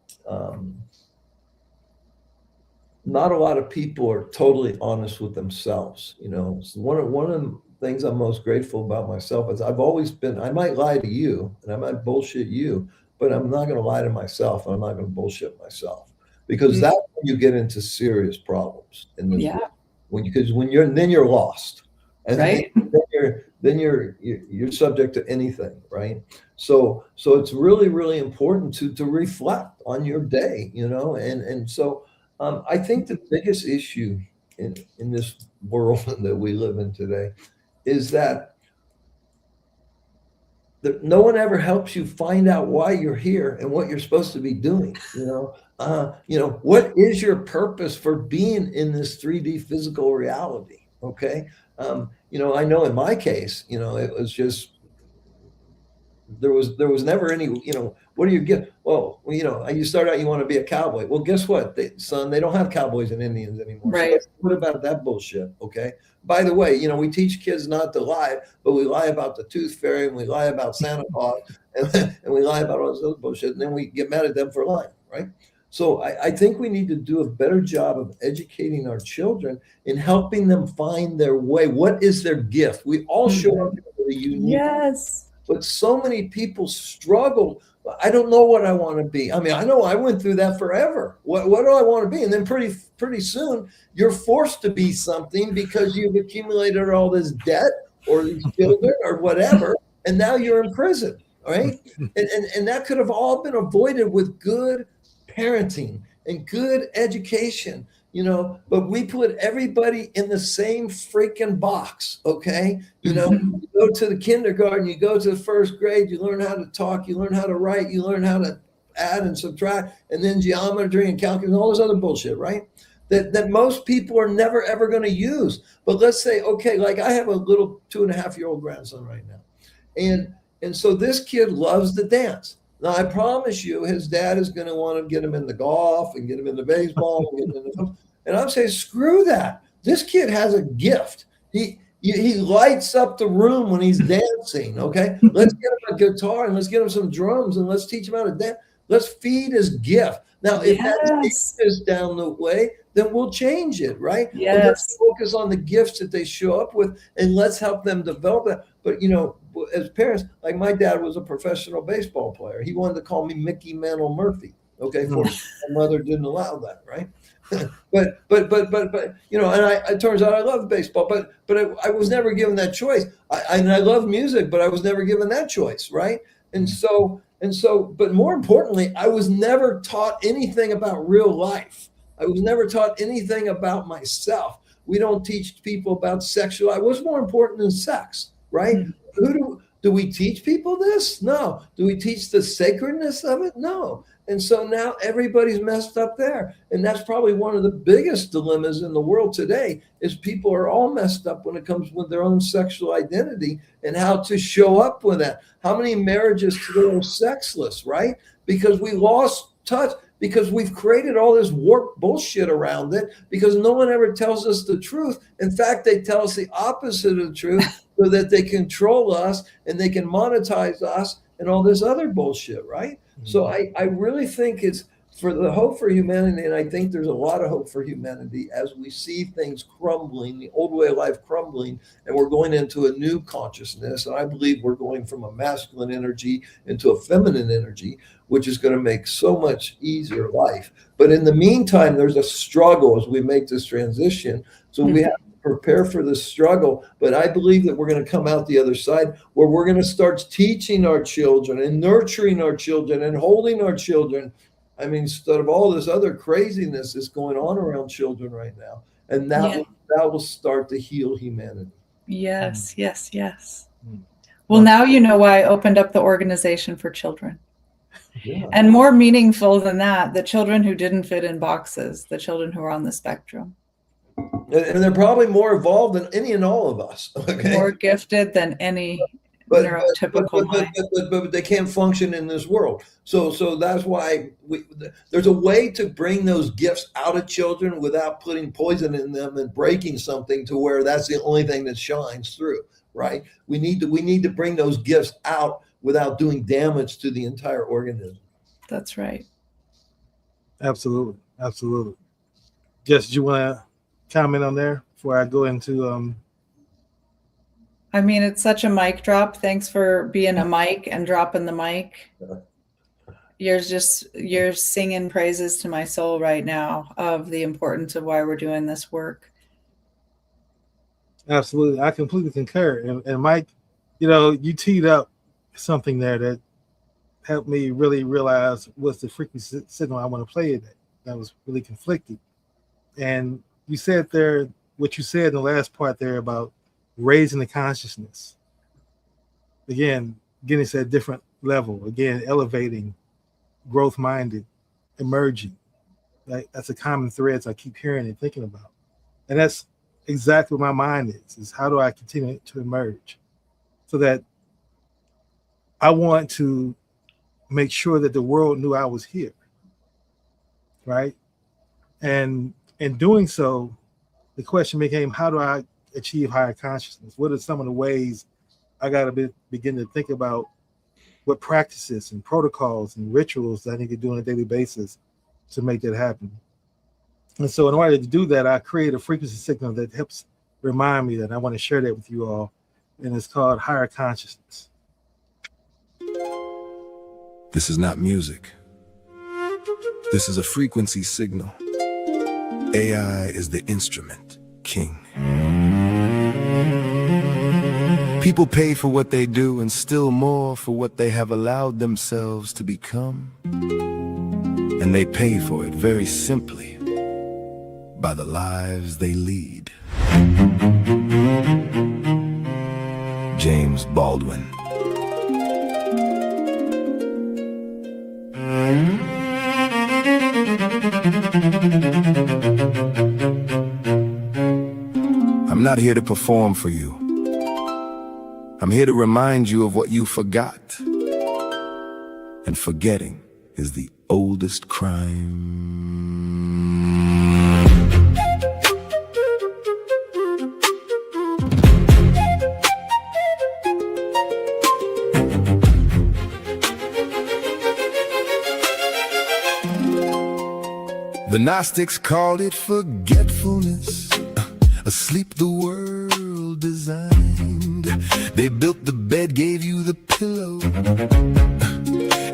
Speaker 3: not a lot of people are totally honest with themselves. You know, so one of the things I'm most grateful about myself is I've always been, I might lie to you and I might bullshit you, but I'm not going to lie to myself. And I'm not going to bullshit myself, because that's when you get into serious problems in this
Speaker 4: Yeah.
Speaker 3: world. Because when you're lost, and
Speaker 4: Right.
Speaker 3: then you're subject to anything, right? So it's really, really important to reflect on your day, and so I think the biggest issue in this world that we live in today is that no one ever helps you find out why you're here and what you're supposed to be doing. What is your purpose for being in this 3D physical reality? Okay. I know in my case, it was just, there was never any, what do you get? Well, you start out, you want to be a cowboy. Well, guess what, son, they don't have cowboys and Indians anymore. So
Speaker 4: Right.
Speaker 3: what about that bullshit? Okay. By the way, we teach kids not to lie, but we lie about the tooth fairy, and we lie about Santa Claus, and we lie about all this other bullshit, and then we get mad at them for lying, right? So I think we need to do a better job of educating our children and helping them find their way. What is their gift? We all show up with a unique.
Speaker 4: Yes.
Speaker 3: But so many people struggle. I don't know what I want to be. I mean, I know I went through that forever. What do I want to be? And then pretty soon you're forced to be something because you've accumulated all this debt or these children or whatever, and now you're in prison, right? And that could have all been avoided with good parenting and good education. But we put everybody in the same freaking box, okay? You go to the kindergarten, you go to the first grade, you learn how to talk, you learn how to write, you learn how to add and subtract, and then geometry and calculus and all this other bullshit, right? That most people are never, ever going to use. But let's say, okay, like I have a little 2.5-year-old grandson right now. And so this kid loves to dance. Now, I promise you, his dad is going to want to get him into golf and get him into baseball. And I'm saying, screw that. This kid has a gift. He lights up the room when he's dancing, okay? Let's get him a guitar and let's get him some drums and let's teach him how to dance. Let's feed his gift. Now, if that is down the way, then we'll change it, right?
Speaker 4: Yes.
Speaker 3: But let's focus on the gifts that they show up with and let's help them develop that. But, as parents, like my dad was a professional baseball player. He wanted to call me Mickey Mantle Murphy. Okay. My mother didn't allow that. Right. but, and it turns out I love baseball, but I was never given that choice. I love music, but I was never given that choice. Right. And so, but more importantly, I was never taught anything about real life. I was never taught anything about myself. We don't teach people about sexuality. What's more important than sex, right? Do we teach people this? No. Do we teach the sacredness of it? No. And so now everybody's messed up there. And that's probably one of the biggest dilemmas in the world today is people are all messed up when it comes with their own sexual identity and how to show up with that. How many marriages today are sexless, right? Because we lost touch, because we've created all this warped bullshit around it, because no one ever tells us the truth. In fact, they tell us the opposite of the truth so that they control us and they can monetize us and all this other bullshit, right? So I really think it's for the hope for humanity, and I think there's a lot of hope for humanity as we see things crumbling, the old way of life crumbling, and we're going into a new consciousness. And I believe we're going from a masculine energy into a feminine energy, which is going to make so much easier life. But in the meantime, there's a struggle as we make this transition. So we have to prepare for the struggle. But I believe that we're going to come out the other side where we're going to start teaching our children and nurturing our children and holding our children. I mean, instead of all this other craziness that's going on around children right now. And that will start to heal humanity.
Speaker 4: Yes. Well, now you know why I opened up the organization for children.
Speaker 3: Yeah.
Speaker 4: And more meaningful than that, the children who didn't fit in boxes, the children who are on the spectrum.
Speaker 3: And they're probably more evolved than any and all of us. Okay.
Speaker 4: More gifted than any neurotypical mind.
Speaker 3: But they can't function in this world. So that's why there's a way to bring those gifts out of children without putting poison in them and breaking something to where that's the only thing that shines through, right? We need to bring those gifts out without doing damage to the entire organism.
Speaker 4: That's right.
Speaker 2: Absolutely. Jess, do you want to comment on there before I go into
Speaker 4: I mean, it's such a mic drop. Thanks for being a mic and dropping the mic. You're singing praises to my soul right now of the importance of why we're doing this work.
Speaker 2: Absolutely. I completely concur. And Mike, you teed up something there that helped me really realize what's the frequency signal I want to play today. That was really conflicting. And you said there, what you said in the last part there about raising the consciousness. Again, getting to a different level. Again, elevating, growth-minded, emerging. That's a common thread I keep hearing and thinking about. And that's exactly what my mind is how do I continue to emerge? So that I want to make sure that the world knew I was here, right? And in doing so, the question became, how do I achieve higher consciousness? What are some of the ways I got to begin to think about what practices and protocols and rituals that I need to do on a daily basis to make that happen? And so in order to do that, I create a frequency signal that helps remind me that I want to share that with you all. And it's called higher consciousness.
Speaker 1: This is not music. This is a frequency signal. AI is the instrument, king. People pay for what they do and still more for what they have allowed themselves to become. And they pay for it very simply by the lives they lead. James Baldwin. I'm not here to perform for you. I'm here to remind you of what you forgot. And forgetting is the oldest crime. The Gnostics called it forgetfulness, asleep the world designed. They built the bed, gave you the pillow,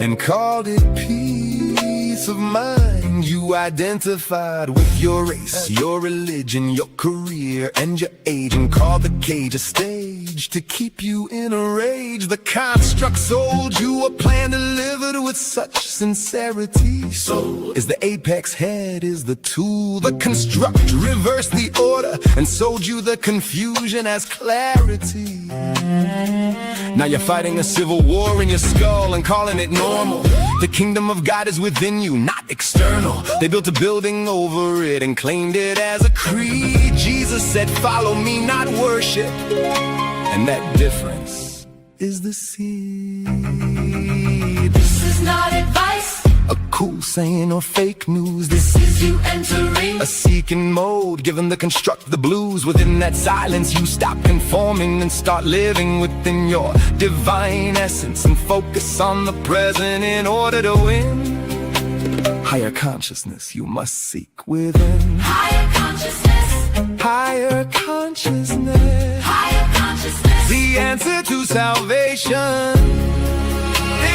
Speaker 1: and called it peace of mind. You identified with your race, your religion, your career, and your age, and called the cage a stage to keep you in a rage. The construct sold you a plan delivered with such sincerity. Soul is the apex, head is the tool. The construct reversed the order and sold you the confusion as clarity. Now you're fighting a civil war in your skull and calling it normal. The kingdom of God is within you, not external. They built a building over it and claimed it as a creed. Jesus said, follow me, not worship. And that difference is the seed.
Speaker 5: This is not advice,
Speaker 1: a cool saying or fake news.
Speaker 5: this is you entering
Speaker 1: A seeking mode, given the construct the blues. Within that silence you stop conforming and start living within your divine essence, and focus on the present in order to win. Higher consciousness you must seek within.
Speaker 5: higher consciousness,
Speaker 1: Higher consciousness,
Speaker 5: higher consciousness.
Speaker 1: the answer to salvation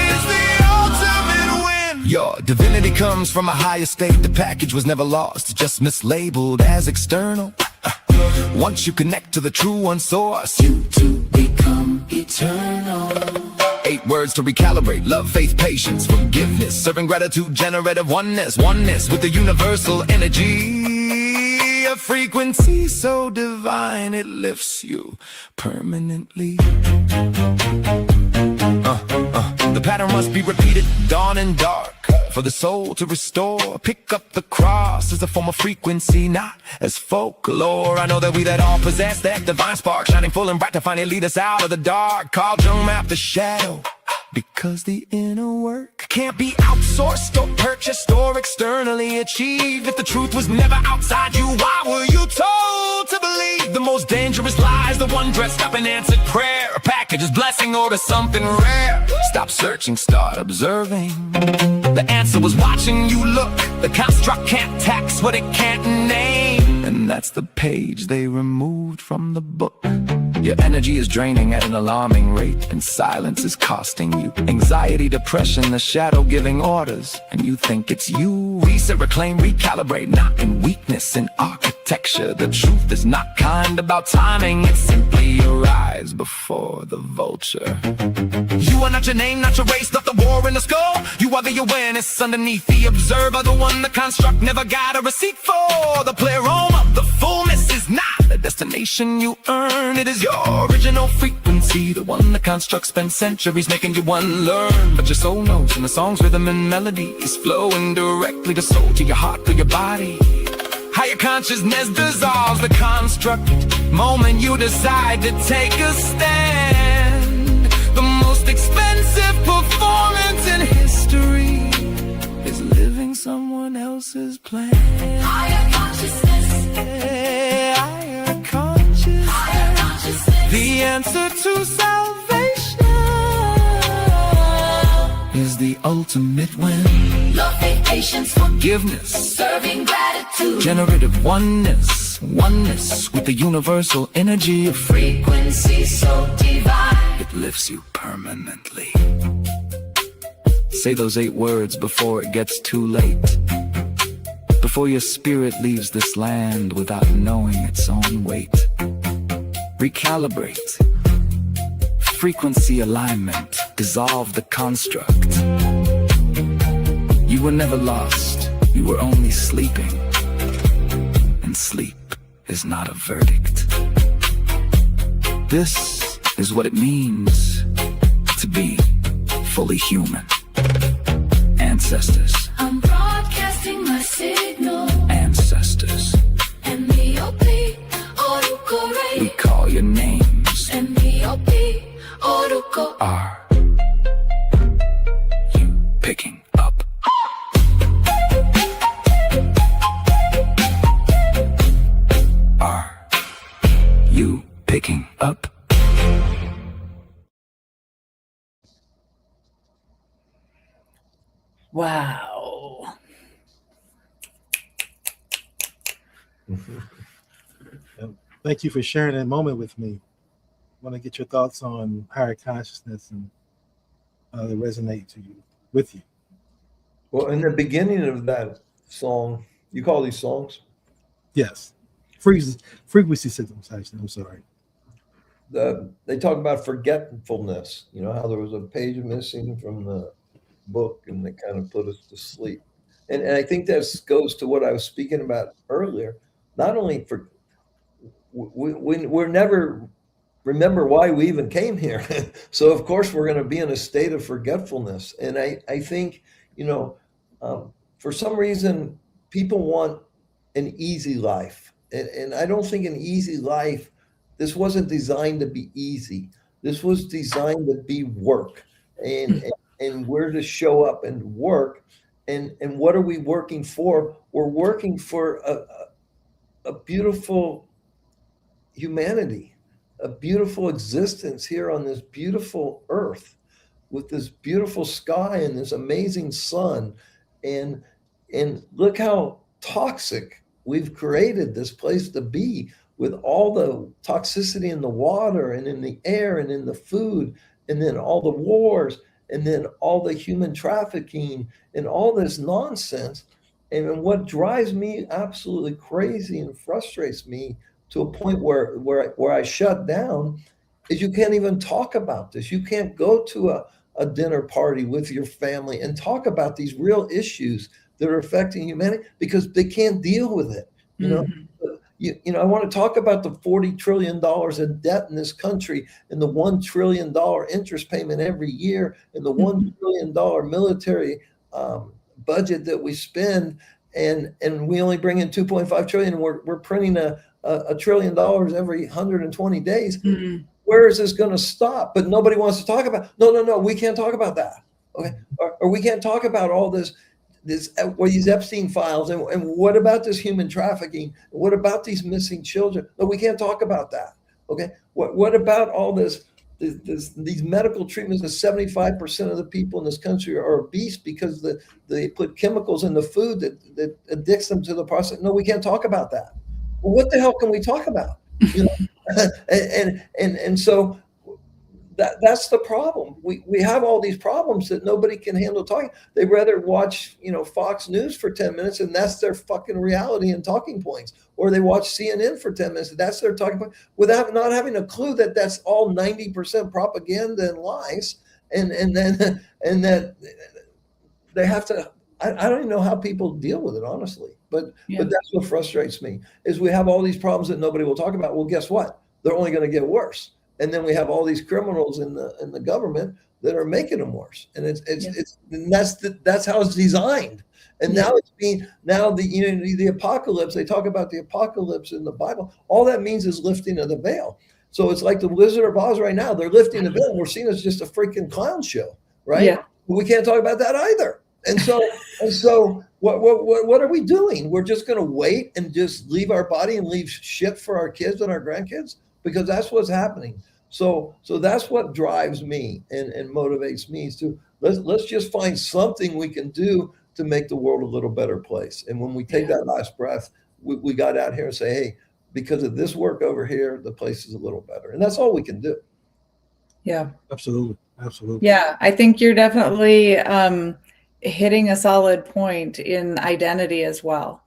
Speaker 1: is the ultimate win. Your divinity comes from a higher state. The package was never lost, just mislabeled as external. Once you connect to the true one source, you
Speaker 5: To become eternal.
Speaker 1: 8 words to recalibrate: love, faith, patience, forgiveness, serving gratitude, generative oneness. Oneness with the universal energy. A frequency so divine it lifts you permanently. The pattern must be repeated, dawn and dark, for the soul to restore. Pick up the cross as a form of frequency, not as folklore. I know that we that all possess that divine spark, shining full and bright to finally lead us out of the dark. Carl Jung mapped the shadow, because the inner work can't be outsourced or purchased or externally achieved. If the truth was never outside you, why were you told to believe the most dangerous lies? The one dressed up in answered prayer, a package is blessing or to something rare. Stop searching, start observing. The answer was watching you look. The construct can't tax what it can't name, and that's the page they removed from the book.
Speaker 6: Your energy is draining at an alarming rate, and silence is costing you anxiety, depression, the shadow giving orders, and you think it's you. Reset, reclaim, recalibrate, not in weakness, in architecture. The truth is not kind about timing, it's simply your eyes before the vulture. You are not your name, not your race, not the war in the skull. You are the awareness underneath the observer, the one the construct never got a receipt for. The pleroma, the fullness is not the destination you earn. It is your original frequency, the one the construct spent centuries making you unlearn. But your soul knows, and the song's rhythm and melody is flowing directly to soul, to your heart, to your body. Higher consciousness dissolves the construct moment you decide to take a stand. The most expensive performance in history is living someone else's plan.
Speaker 5: Higher consciousness.
Speaker 6: Higher consciousness.
Speaker 5: Higher consciousness.
Speaker 6: The answer to salvation is the ultimate win.
Speaker 5: Love, faith, patience,
Speaker 6: Forgiveness,
Speaker 5: serving gratitude.
Speaker 6: generative oneness, oneness with the universal energy of free.
Speaker 5: Frequency so divine.
Speaker 6: It lifts you permanently. Say those 8 words before it gets too late. Before your spirit leaves this land without knowing its own weight. Recalibrate. Frequency alignment. Dissolve the construct. You were never lost. You were only sleeping. And sleep is not a verdict. This is what it means to be fully human. Ancestors.
Speaker 5: I'm broadcasting my signal.
Speaker 6: Ancestors.
Speaker 5: MBOP, Oruko
Speaker 6: We call your names.
Speaker 5: MBOP, Oruko.
Speaker 6: Are you picking up? Are you picking up?
Speaker 4: Wow.
Speaker 2: Thank you for sharing that moment with me. I want to get your thoughts on higher consciousness and how they resonate to you, with you.
Speaker 3: Well, in the beginning of that song, you call these songs?
Speaker 2: Yes. Frequency systems, actually. I'm sorry.
Speaker 3: They talk about forgetfulness, you know, how there was a page missing from the book and they kind of put us to sleep. And I think that goes to what I was speaking about earlier. Not only for, we're never remember why we even came here. So of course we're going to be in a state of forgetfulness. And I think, you know, for some reason people want an easy life. And I don't think an easy life, this wasn't designed to be easy. This was designed to be work. And we're to show up and work. And what are we working for? We're working for a beautiful humanity, a beautiful existence here on this beautiful earth with this beautiful sky and this amazing sun. And look how toxic we've created this place to be, with all the toxicity in the water and in the air and in the food, and then all the wars, and then all the human trafficking and all this nonsense. And what drives me absolutely crazy and frustrates me to a point where I shut down is you can't even talk about this. You can't go to a dinner party with your family and talk about these real issues that are affecting humanity because they can't deal with it. You know, you know, I want to talk about the $40 trillion in debt in this country and the $1 trillion interest payment every year and the $1 trillion military budget that we spend, and we only bring in 2.5 trillion. And we're printing a $1 trillion every 120 days. Mm-hmm. Where is this going to stop? But nobody wants to talk about. No, we can't talk about that. Okay, or we can't talk about all this these Epstein files, and what about this human trafficking? What about these missing children? No, we can't talk about that. Okay, what about all these medical treatments? That 75% of the people in this country are obese because they put chemicals in the food that addicts them to the process. No, we can't talk about that. Well, what the hell can we talk about? you know, and so that's the problem. We have all these problems that nobody can handle talking. They'd rather watch, Fox News for 10 minutes and that's their fucking reality and talking points. Or they watch CNN for 10 minutes and that's their talking point without not having a clue that that's all 90% propaganda and lies. And that they have to, I don't even know how people deal with it, honestly. But that's what frustrates me is we have all these problems that nobody will talk about. Well, guess what? They're only going to get worse. And then we have all these criminals in the government that are making them worse. And that's how it's designed. And now the apocalypse, they talk about the apocalypse in the Bible. All that means is lifting of the veil. So it's like the Wizard of Oz right now. They're lifting the veil and we're seeing it as just a freaking clown show, right?
Speaker 4: Yeah.
Speaker 3: But we can't talk about that either. And so what are we doing? We're just going to wait and just leave our body and leave shit for our kids and our grandkids? Because that's what's happening. So that's what drives me and motivates me is to let's just find something we can do to make the world a little better place. And when we take that last breath, we got out here and say, hey, because of this work over here, the place is a little better. And that's all we can do.
Speaker 2: Yeah, absolutely.
Speaker 4: Yeah, I think you're definitely hitting a solid point in identity as well.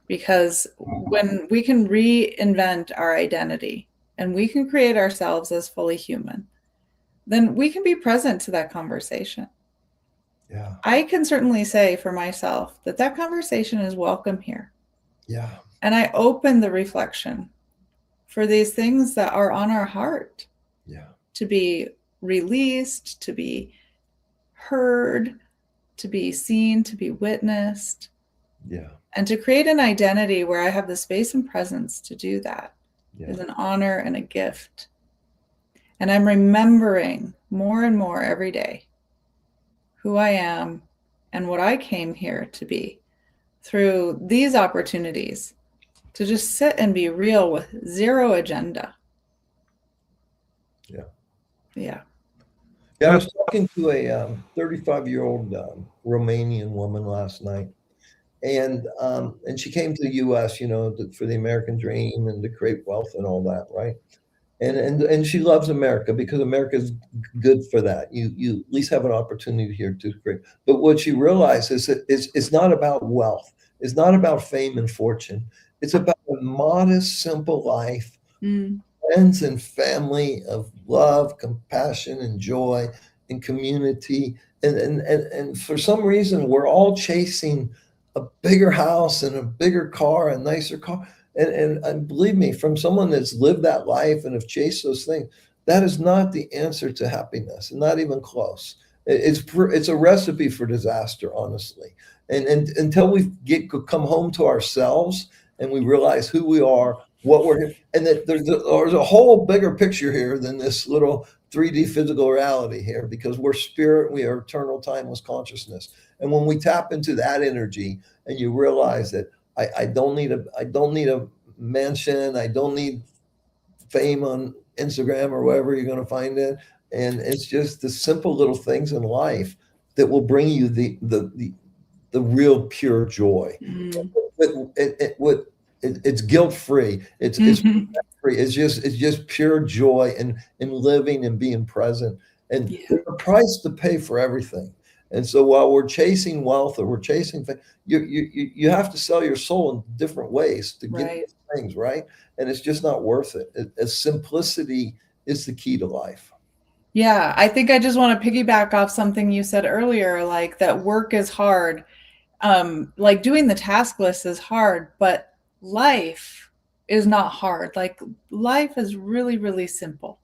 Speaker 4: Because when we can reinvent our identity and we can create ourselves as fully human, then we can be present to that conversation.
Speaker 3: Yeah.
Speaker 4: I can certainly say for myself that conversation is welcome here.
Speaker 3: Yeah.
Speaker 4: And I open the reflection for these things that are on our heart.
Speaker 3: Yeah.
Speaker 4: To be released, to be heard, to be seen, to be witnessed.
Speaker 3: Yeah.
Speaker 4: And to create an identity where I have the space and presence to do that is an honor and a gift. And I'm remembering more and more every day who I am and what I came here to be through these opportunities to just sit and be real with zero agenda.
Speaker 3: Yeah.
Speaker 4: Yeah.
Speaker 3: Yeah, I was talking to a 35-year-old Romanian woman last night. And she came to the U.S., for the American dream and to create wealth and all that, right? And she loves America because America is good for that. You at least have an opportunity here to create. But what she realized is that it's not about wealth. It's not about fame and fortune. It's about a modest, simple life, friends and family of love, compassion, and joy, and community. And for some reason, we're all chasing a bigger house and a bigger car, a nicer car. And believe me, from someone that's lived that life and have chased those things, that is not the answer to happiness, not even close. It's a recipe for disaster, honestly. And until we come home to ourselves and we realize who we are, what we're here, and that there's a whole bigger picture here than this little 3D physical reality here, because we're spirit, we are eternal, timeless consciousness. And when we tap into that energy and you realize that I don't need a mansion, I don't need fame on Instagram or wherever you're going to find it, and it's just the simple little things in life that will bring you the real pure joy. It's guilt free. It's free. It's just pure joy in living and being present. And there's a price to pay for everything. And so while we're chasing wealth or we're chasing things, you have to sell your soul in different ways to get these things, right? And it's just not worth it. Simplicity is the key to life.
Speaker 4: Yeah, I think I just want to piggyback off something you said earlier, like that work is hard. Like doing the task list is hard, but life is not hard. Like life is really, really simple.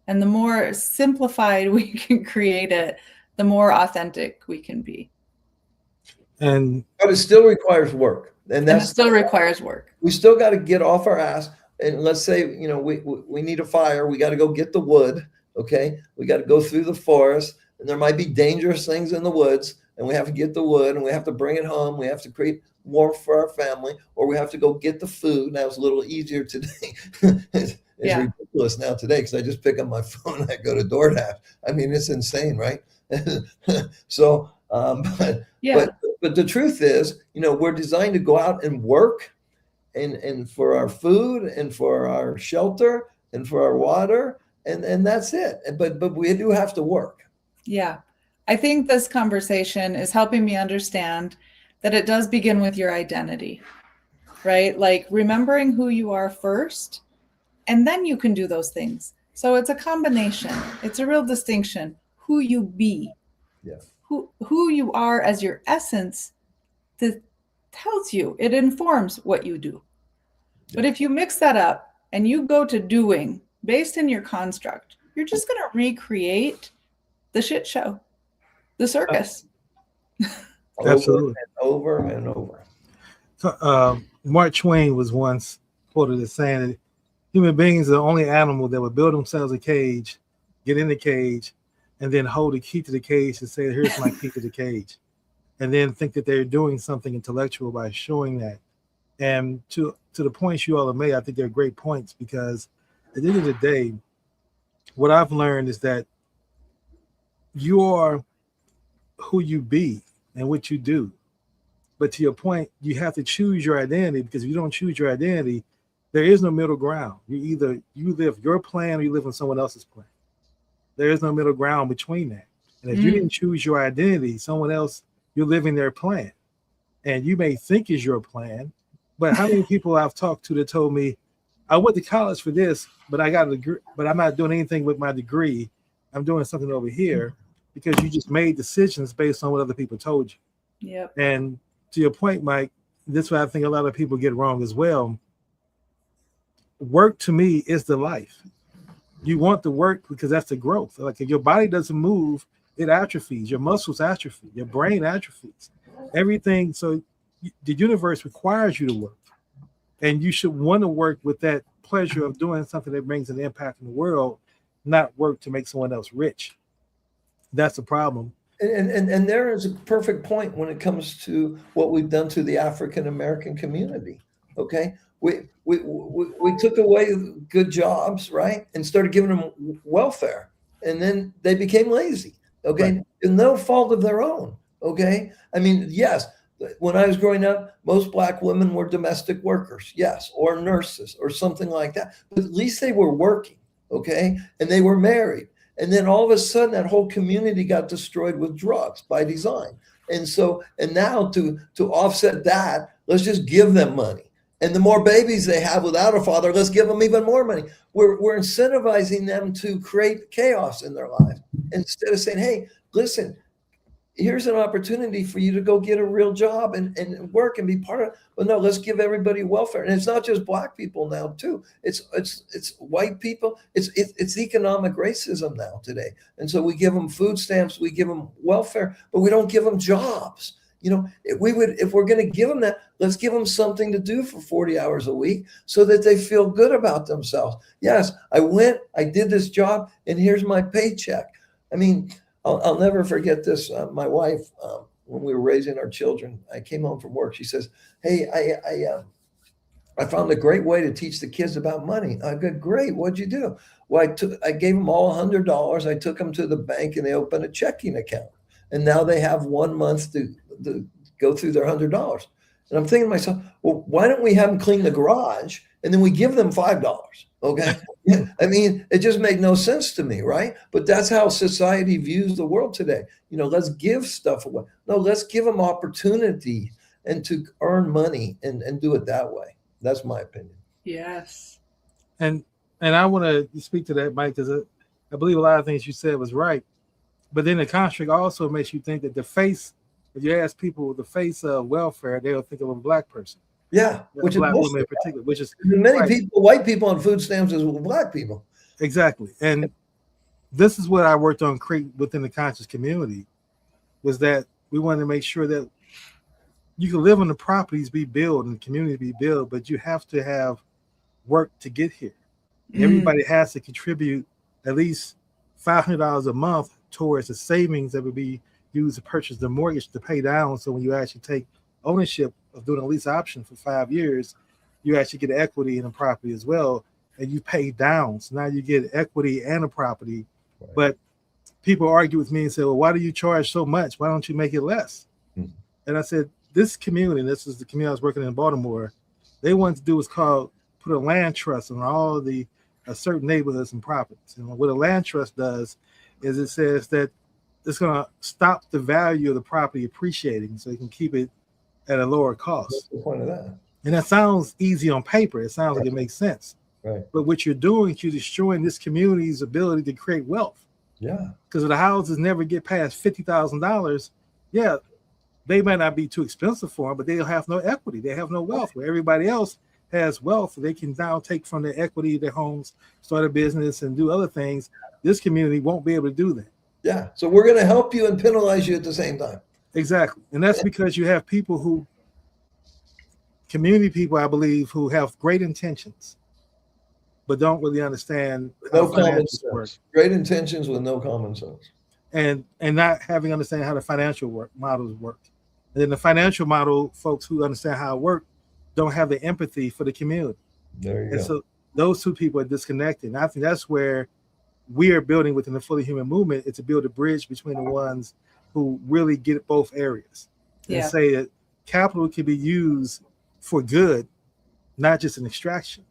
Speaker 4: And the more simplified we can create it, the more authentic we can be.
Speaker 3: But it still requires work. And it
Speaker 4: still requires work.
Speaker 3: We still got to get off our ass. And let's say, we need a fire. We got to go get the wood. Okay. We got to go through the forest, and there might be dangerous things in the woods, and we have to get the wood and we have to bring it home. We have to create warmth for our family, or we have to go get the food. Now it's a little easier today. It's ridiculous now today, because I just pick up my phone and I go to DoorDash. I mean, it's insane, right? So, but the truth is, we're designed to go out and work and for our food and for our shelter and for our water, and that's it. But we do have to work.
Speaker 4: Yeah. I think this conversation is helping me understand that it does begin with your identity, right? Like remembering who you are first, and then you can do those things. So it's a combination. It's a real distinction. Who you be,
Speaker 3: Yeah.
Speaker 4: who you are as your essence, that tells you, it informs what you do. But if you mix that up and you go to doing based in your construct, you're just going to recreate the shit show, the circus.
Speaker 2: Absolutely.
Speaker 3: Over and over.
Speaker 2: So, Mark Twain was once quoted as saying that human beings are the only animal that would build themselves a cage, get in the cage, and then hold the key to the cage and say, here's my key to the cage. And then think that they're doing something intellectual by showing that. And to the points you all have made, I think they're great points, because at the end of the day, what I've learned is that you are who you be and what you do. But to your point, you have to choose your identity, because if you don't choose your identity, there is no middle ground. You live your plan or you live on someone else's plan. There is no middle ground between that. And if you didn't choose your identity, someone else, you're living their plan. And you may think is your plan, but how many people I've talked to that told me, I went to college for this, but I got a degree, but I'm not doing anything with my degree. I'm doing something over here, because you just made decisions based on what other people told you.
Speaker 4: Yep.
Speaker 2: And to your point, Mike, this is what I think a lot of people get wrong as well. Work to me is the life. You want to work because that's the growth. Like if your body doesn't move, it atrophies. Your muscles atrophy. Your brain atrophies. Everything. So the universe requires you to work, and you should want to work with that pleasure of doing something that brings an impact in the world, not work to make someone else rich. That's the problem.
Speaker 3: And there is a perfect point when it comes to what we've done to the African American community. Okay, we took away good jobs, right, and started giving them welfare, and then they became lazy. Okay, right. And no fault of their own. Okay, I mean, yes, when I was growing up, most Black women were domestic workers, yes, or nurses or something like that. But at least they were working. Okay, and they were married. And then all of a sudden, that whole community got destroyed with drugs by design. And so, and now to offset that, let's just give them money. And the more babies they have without a father, let's give them even more money. We're incentivizing them to create chaos in their lives instead of saying, hey, listen, here's an opportunity for you to go get a real job and work and be part of it. But no, let's give everybody welfare. And it's not just Black people now too. It's white people. It's economic racism now today. And so we give them food stamps, we give them welfare, but we don't give them jobs. You know, if we're going to give them that, let's give them something to do for 40 hours a week so that they feel good about themselves. Yes, I did this job, and here's my paycheck. I mean, I'll never forget this. My wife, when we were raising our children, I came home from work. She says, hey, I found a great way to teach the kids about money. I go, great. What'd you do? Well, I gave them all $100. I took them to the bank and they opened a checking account. And now they have 1 month to go through their $100. And I'm thinking to myself, well, why don't we have them clean the garage and then we give them $5? Okay. I mean, it just made no sense to me, right? But that's how society views the world today. You know, let's give stuff away. No, let's give them opportunity and to earn money and do it that way. That's my opinion.
Speaker 4: Yes.
Speaker 2: And I want to speak to that, Mike, because I believe a lot of things you said was right. But then the construct also makes you think that if you ask people the face of welfare, they'll think of a Black person.
Speaker 3: Yeah, which
Speaker 2: Black
Speaker 3: is
Speaker 2: women in particular, which is
Speaker 3: many
Speaker 2: right.
Speaker 3: people, white people on food stamps as well, Black people.
Speaker 2: Exactly. And this is what I worked on within the conscious community, was that we wanted to make sure that you can live on the properties be built and the community be built, but you have to have work to get here. Everybody has to contribute at least $500 a month towards the savings that would be used to purchase the mortgage to pay down. So when you actually take ownership of doing a lease option for 5 years, you actually get equity in the property as well, and you pay down. So now you get equity and a property. Right. But people argue with me and say, well, why do you charge so much? Why don't you make it less? And I said, this community, this is the community I was working in Baltimore, They wanted to do what's called put a land trust on all of the certain neighborhoods and properties. And what a land trust does is it says that it's going to stop the value of the property appreciating, so you can keep it at a lower cost.
Speaker 3: What's the point of that?
Speaker 2: And that sounds easy on paper. It sounds like it makes sense.
Speaker 3: Right.
Speaker 2: But what you're doing is you're destroying this community's ability to create wealth.
Speaker 3: Yeah.
Speaker 2: Because if the houses never get past $50,000, yeah, they might not be too expensive for them, but they'll have no equity. They have no wealth. Where everybody else has wealth, they can now take from their equity, their homes, start a business, and do other things. This community won't be able to do that.
Speaker 3: Yeah. So we're going to help you and penalize you at the same time.
Speaker 2: Exactly. And that's because you have people who, community people, I believe, who have great intentions, but don't really understand
Speaker 3: No
Speaker 2: how
Speaker 3: common
Speaker 2: finances
Speaker 3: sense.
Speaker 2: work.
Speaker 3: Great intentions with no common sense.
Speaker 2: And not having understand how the financial models work. And then the financial model, folks who understand how it works don't have the empathy for the community.
Speaker 3: There you
Speaker 2: And
Speaker 3: go.
Speaker 2: so those two people are disconnected. And I think that's where we are building within the Fully Human movement, is to build a bridge between the ones who really get both areas. And
Speaker 4: Yeah.
Speaker 2: say that capital can be used for good, not just an extraction.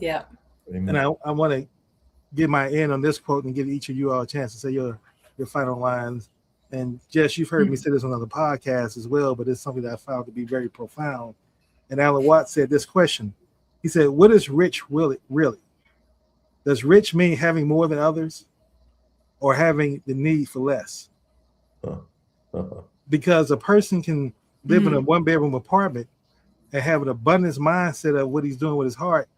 Speaker 4: Yeah.
Speaker 3: Amen.
Speaker 2: And I want to get my end on this quote and give each of you all a chance to say your final lines. And Jess, you've heard me say this on other podcasts as well, but it's something that I found to be very profound. And Alan Watts said this question. He said, what is rich really? Does rich mean having more than others or having the need for less? Because a person can live in a one-bedroom apartment and have an abundance mindset of what he's doing with his heart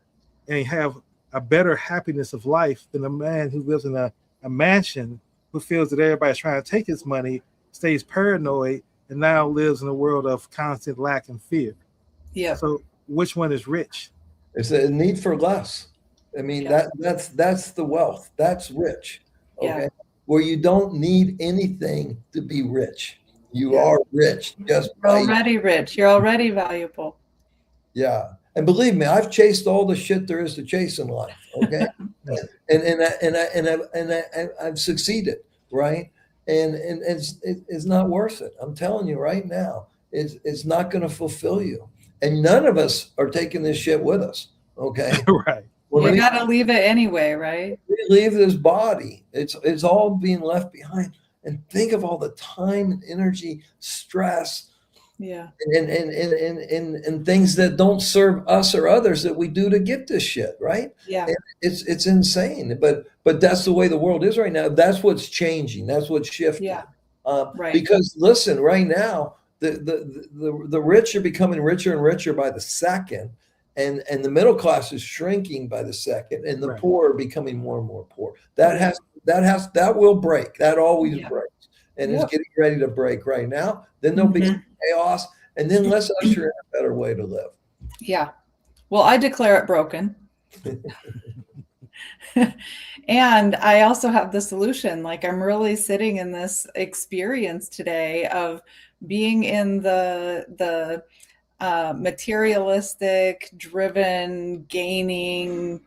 Speaker 2: and have a better happiness of life than a man who lives in a mansion who feels that everybody's trying to take his money, stays paranoid, and now lives in a world of constant lack and fear.
Speaker 4: Yeah.
Speaker 2: So which one is rich?
Speaker 3: It's a need for less. I mean,
Speaker 4: Yeah.
Speaker 3: that's the wealth. That's rich. Okay.
Speaker 4: Yeah.
Speaker 3: Where you don't need anything to be rich. You
Speaker 4: Yeah.
Speaker 3: are rich just
Speaker 4: You're
Speaker 3: by
Speaker 4: already rich. You're already valuable.
Speaker 3: yeah. And believe me, I've chased all the shit there is to chase in life. Okay. and I've succeeded, right? And it's not worth it. I'm telling you right now, it's not going to fulfill you. And none of us are taking this shit with us. Okay.
Speaker 2: Right.
Speaker 3: When
Speaker 4: You
Speaker 3: we
Speaker 4: got to leave it anyway, right?
Speaker 3: leave this body, it's all being left behind. And think of all the time and energy, stress,
Speaker 4: Yeah.
Speaker 3: and things that don't serve us or others that we do to get this shit, right?
Speaker 4: Yeah.
Speaker 3: And it's insane. But that's the way the world is right now. That's what's changing. That's what's shifting.
Speaker 4: Yeah. Right.
Speaker 3: Because listen, right now, the rich are becoming richer and richer by the second, and the middle class is shrinking by the second, and the
Speaker 2: Right.
Speaker 3: poor are becoming more and more poor. That will break. That always
Speaker 4: Yeah.
Speaker 3: breaks, and
Speaker 4: Yeah.
Speaker 3: it's getting ready to break right now. Then there'll be some chaos, and then let's usher in a better way to live.
Speaker 4: Yeah. Well, I declare it broken. And I also have the solution. Like, I'm really sitting in this experience today of being in the materialistic, driven, gaining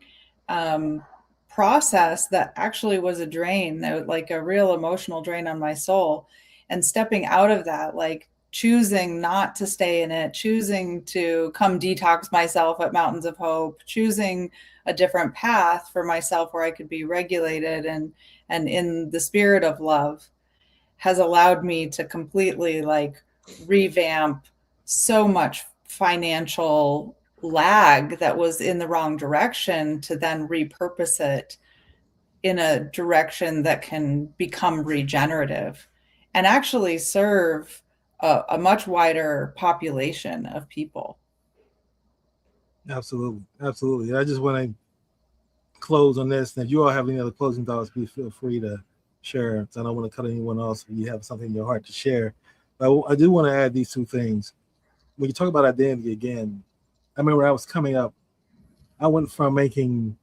Speaker 4: process that actually was a drain, like a real emotional drain on my soul, and stepping out of that, like choosing not to stay in it, choosing to come detox myself at Mountains of Hope, choosing a different path for myself where I could be regulated and in the spirit of love, has allowed me to completely like revamp so much financial lag that was in the wrong direction to then repurpose it in a direction that can become regenerative and actually serve a much wider population of people.
Speaker 2: Absolutely. Absolutely. I just want to close on this. And if you all have any other closing thoughts, please feel free to share. So I don't want to cut anyone else if you have something in your heart to share. But I do want to add these two things. When you talk about identity again, I remember when I was coming up, I went from making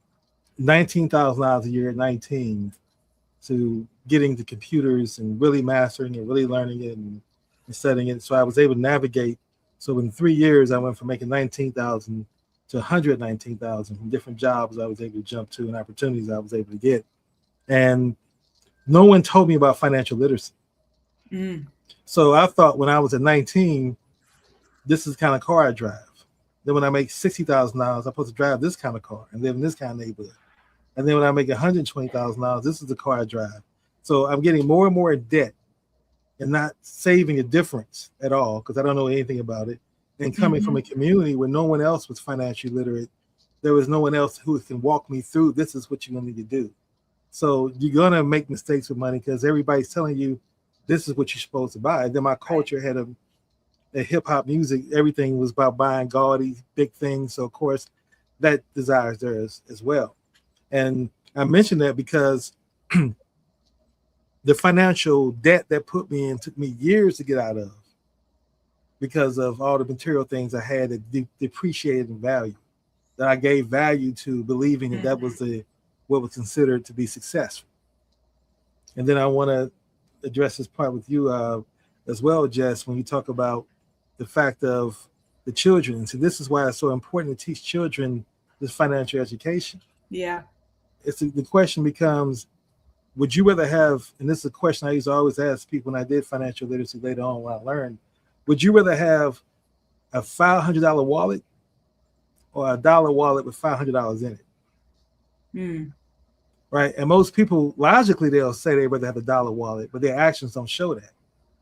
Speaker 2: $19,000 a year at 19 to getting the computers and really mastering it, really learning it and studying it. So I was able to navigate. So in 3 years, I went from making 19,000 to 119,000 from different jobs I was able to jump to and opportunities I was able to get. And no one told me about financial literacy. So I thought when I was at 19, this is the kind of car I drive. Then when I make $60,000, I'm supposed to drive this kind of car and live in this kind of neighborhood. And then when I make $120,000, this is the car I drive. So I'm getting more and more in debt and not saving a difference at all because I don't know anything about it. And coming from a community where no one else was financially literate, there was no one else who can walk me through, this is what you're going to need to do. So you're going to make mistakes with money because everybody's telling you this is what you're supposed to buy. And then my culture had a hip hop music, everything was about buying gaudy, big things. So of course that desire is there as well. And I mentioned that because the financial debt that put me in took me years to get out of because of all the material things I had that depreciated in value, that I gave value to believing that that was what was considered to be successful. And then I want to address this part with you as well, Jess, when you talk about the fact of the children. So this is why it's so important to teach children this financial education.
Speaker 4: Yeah.
Speaker 2: The question becomes, would you rather have, and this is a question I used to always ask people when I did financial literacy later on when I learned, would you rather have a $500 wallet or a dollar wallet with $500 in it? Right? And most people, logically, they'll say they'd rather have a dollar wallet, but their actions don't show that.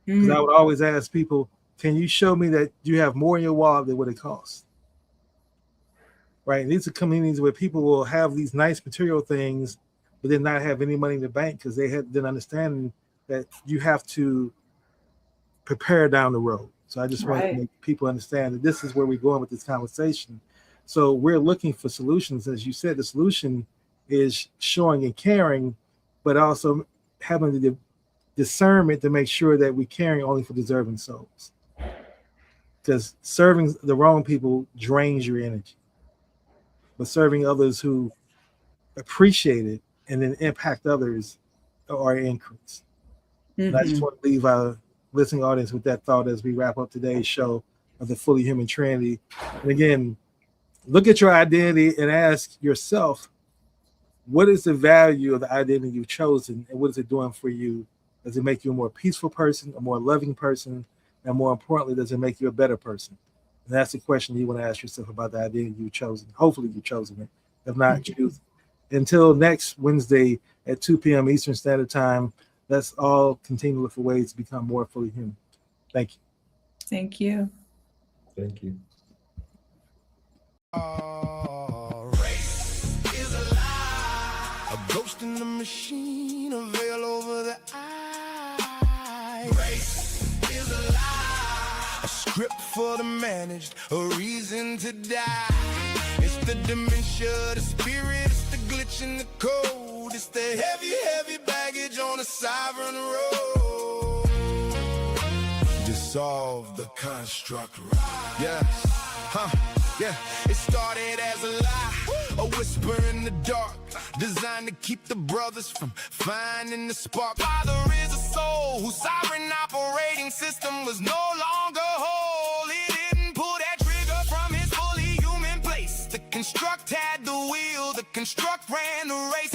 Speaker 2: Because I would always ask people, can you show me that you have more in your wallet than what it costs? Right? And these are communities where people will have these nice material things, but then not have any money in the bank because they didn't understand that you have to prepare down the road. So I just want to make people understand that this is where we're going with this conversation. So we're looking for solutions. As you said, the solution is showing and caring, but also having the discernment to make sure that we're caring only for deserving souls. Because serving the wrong people drains your energy. But serving others who appreciate it and then impact others are increase. And I just want to leave our listening audience with that thought as we wrap up today's show of the Fully Human Trinity. And again, look at your identity and ask yourself, what is the value of the identity you've chosen and what is it doing for you? Does it make you a more peaceful person, a more loving person? And more importantly, does it make you a better person? And that's the question you want to ask yourself about the identity you've chosen. Hopefully you've chosen it. If not, choose it. Until next Wednesday at 2 p.m. Eastern Standard Time, let's all continue to look for ways to become more fully human. Thank you.
Speaker 4: Thank you.
Speaker 3: Thank you.
Speaker 1: Race is a lie, a ghost in the machine, a veil over the eye. Race is a lie, a script for the managed, a reason to die. It's the dementia, the spirit, it's the glitch in the code. It's the heavy, heavy baggage on a sovereign road. Dissolve the construct. Yes, yeah. It started as a lie, a whisper in the dark, designed to keep the brothers from finding the spark. Father is a soul whose sovereign operating system was no longer whole. He didn't pull that trigger from his fully human place. The construct had the wheel, the construct ran the race.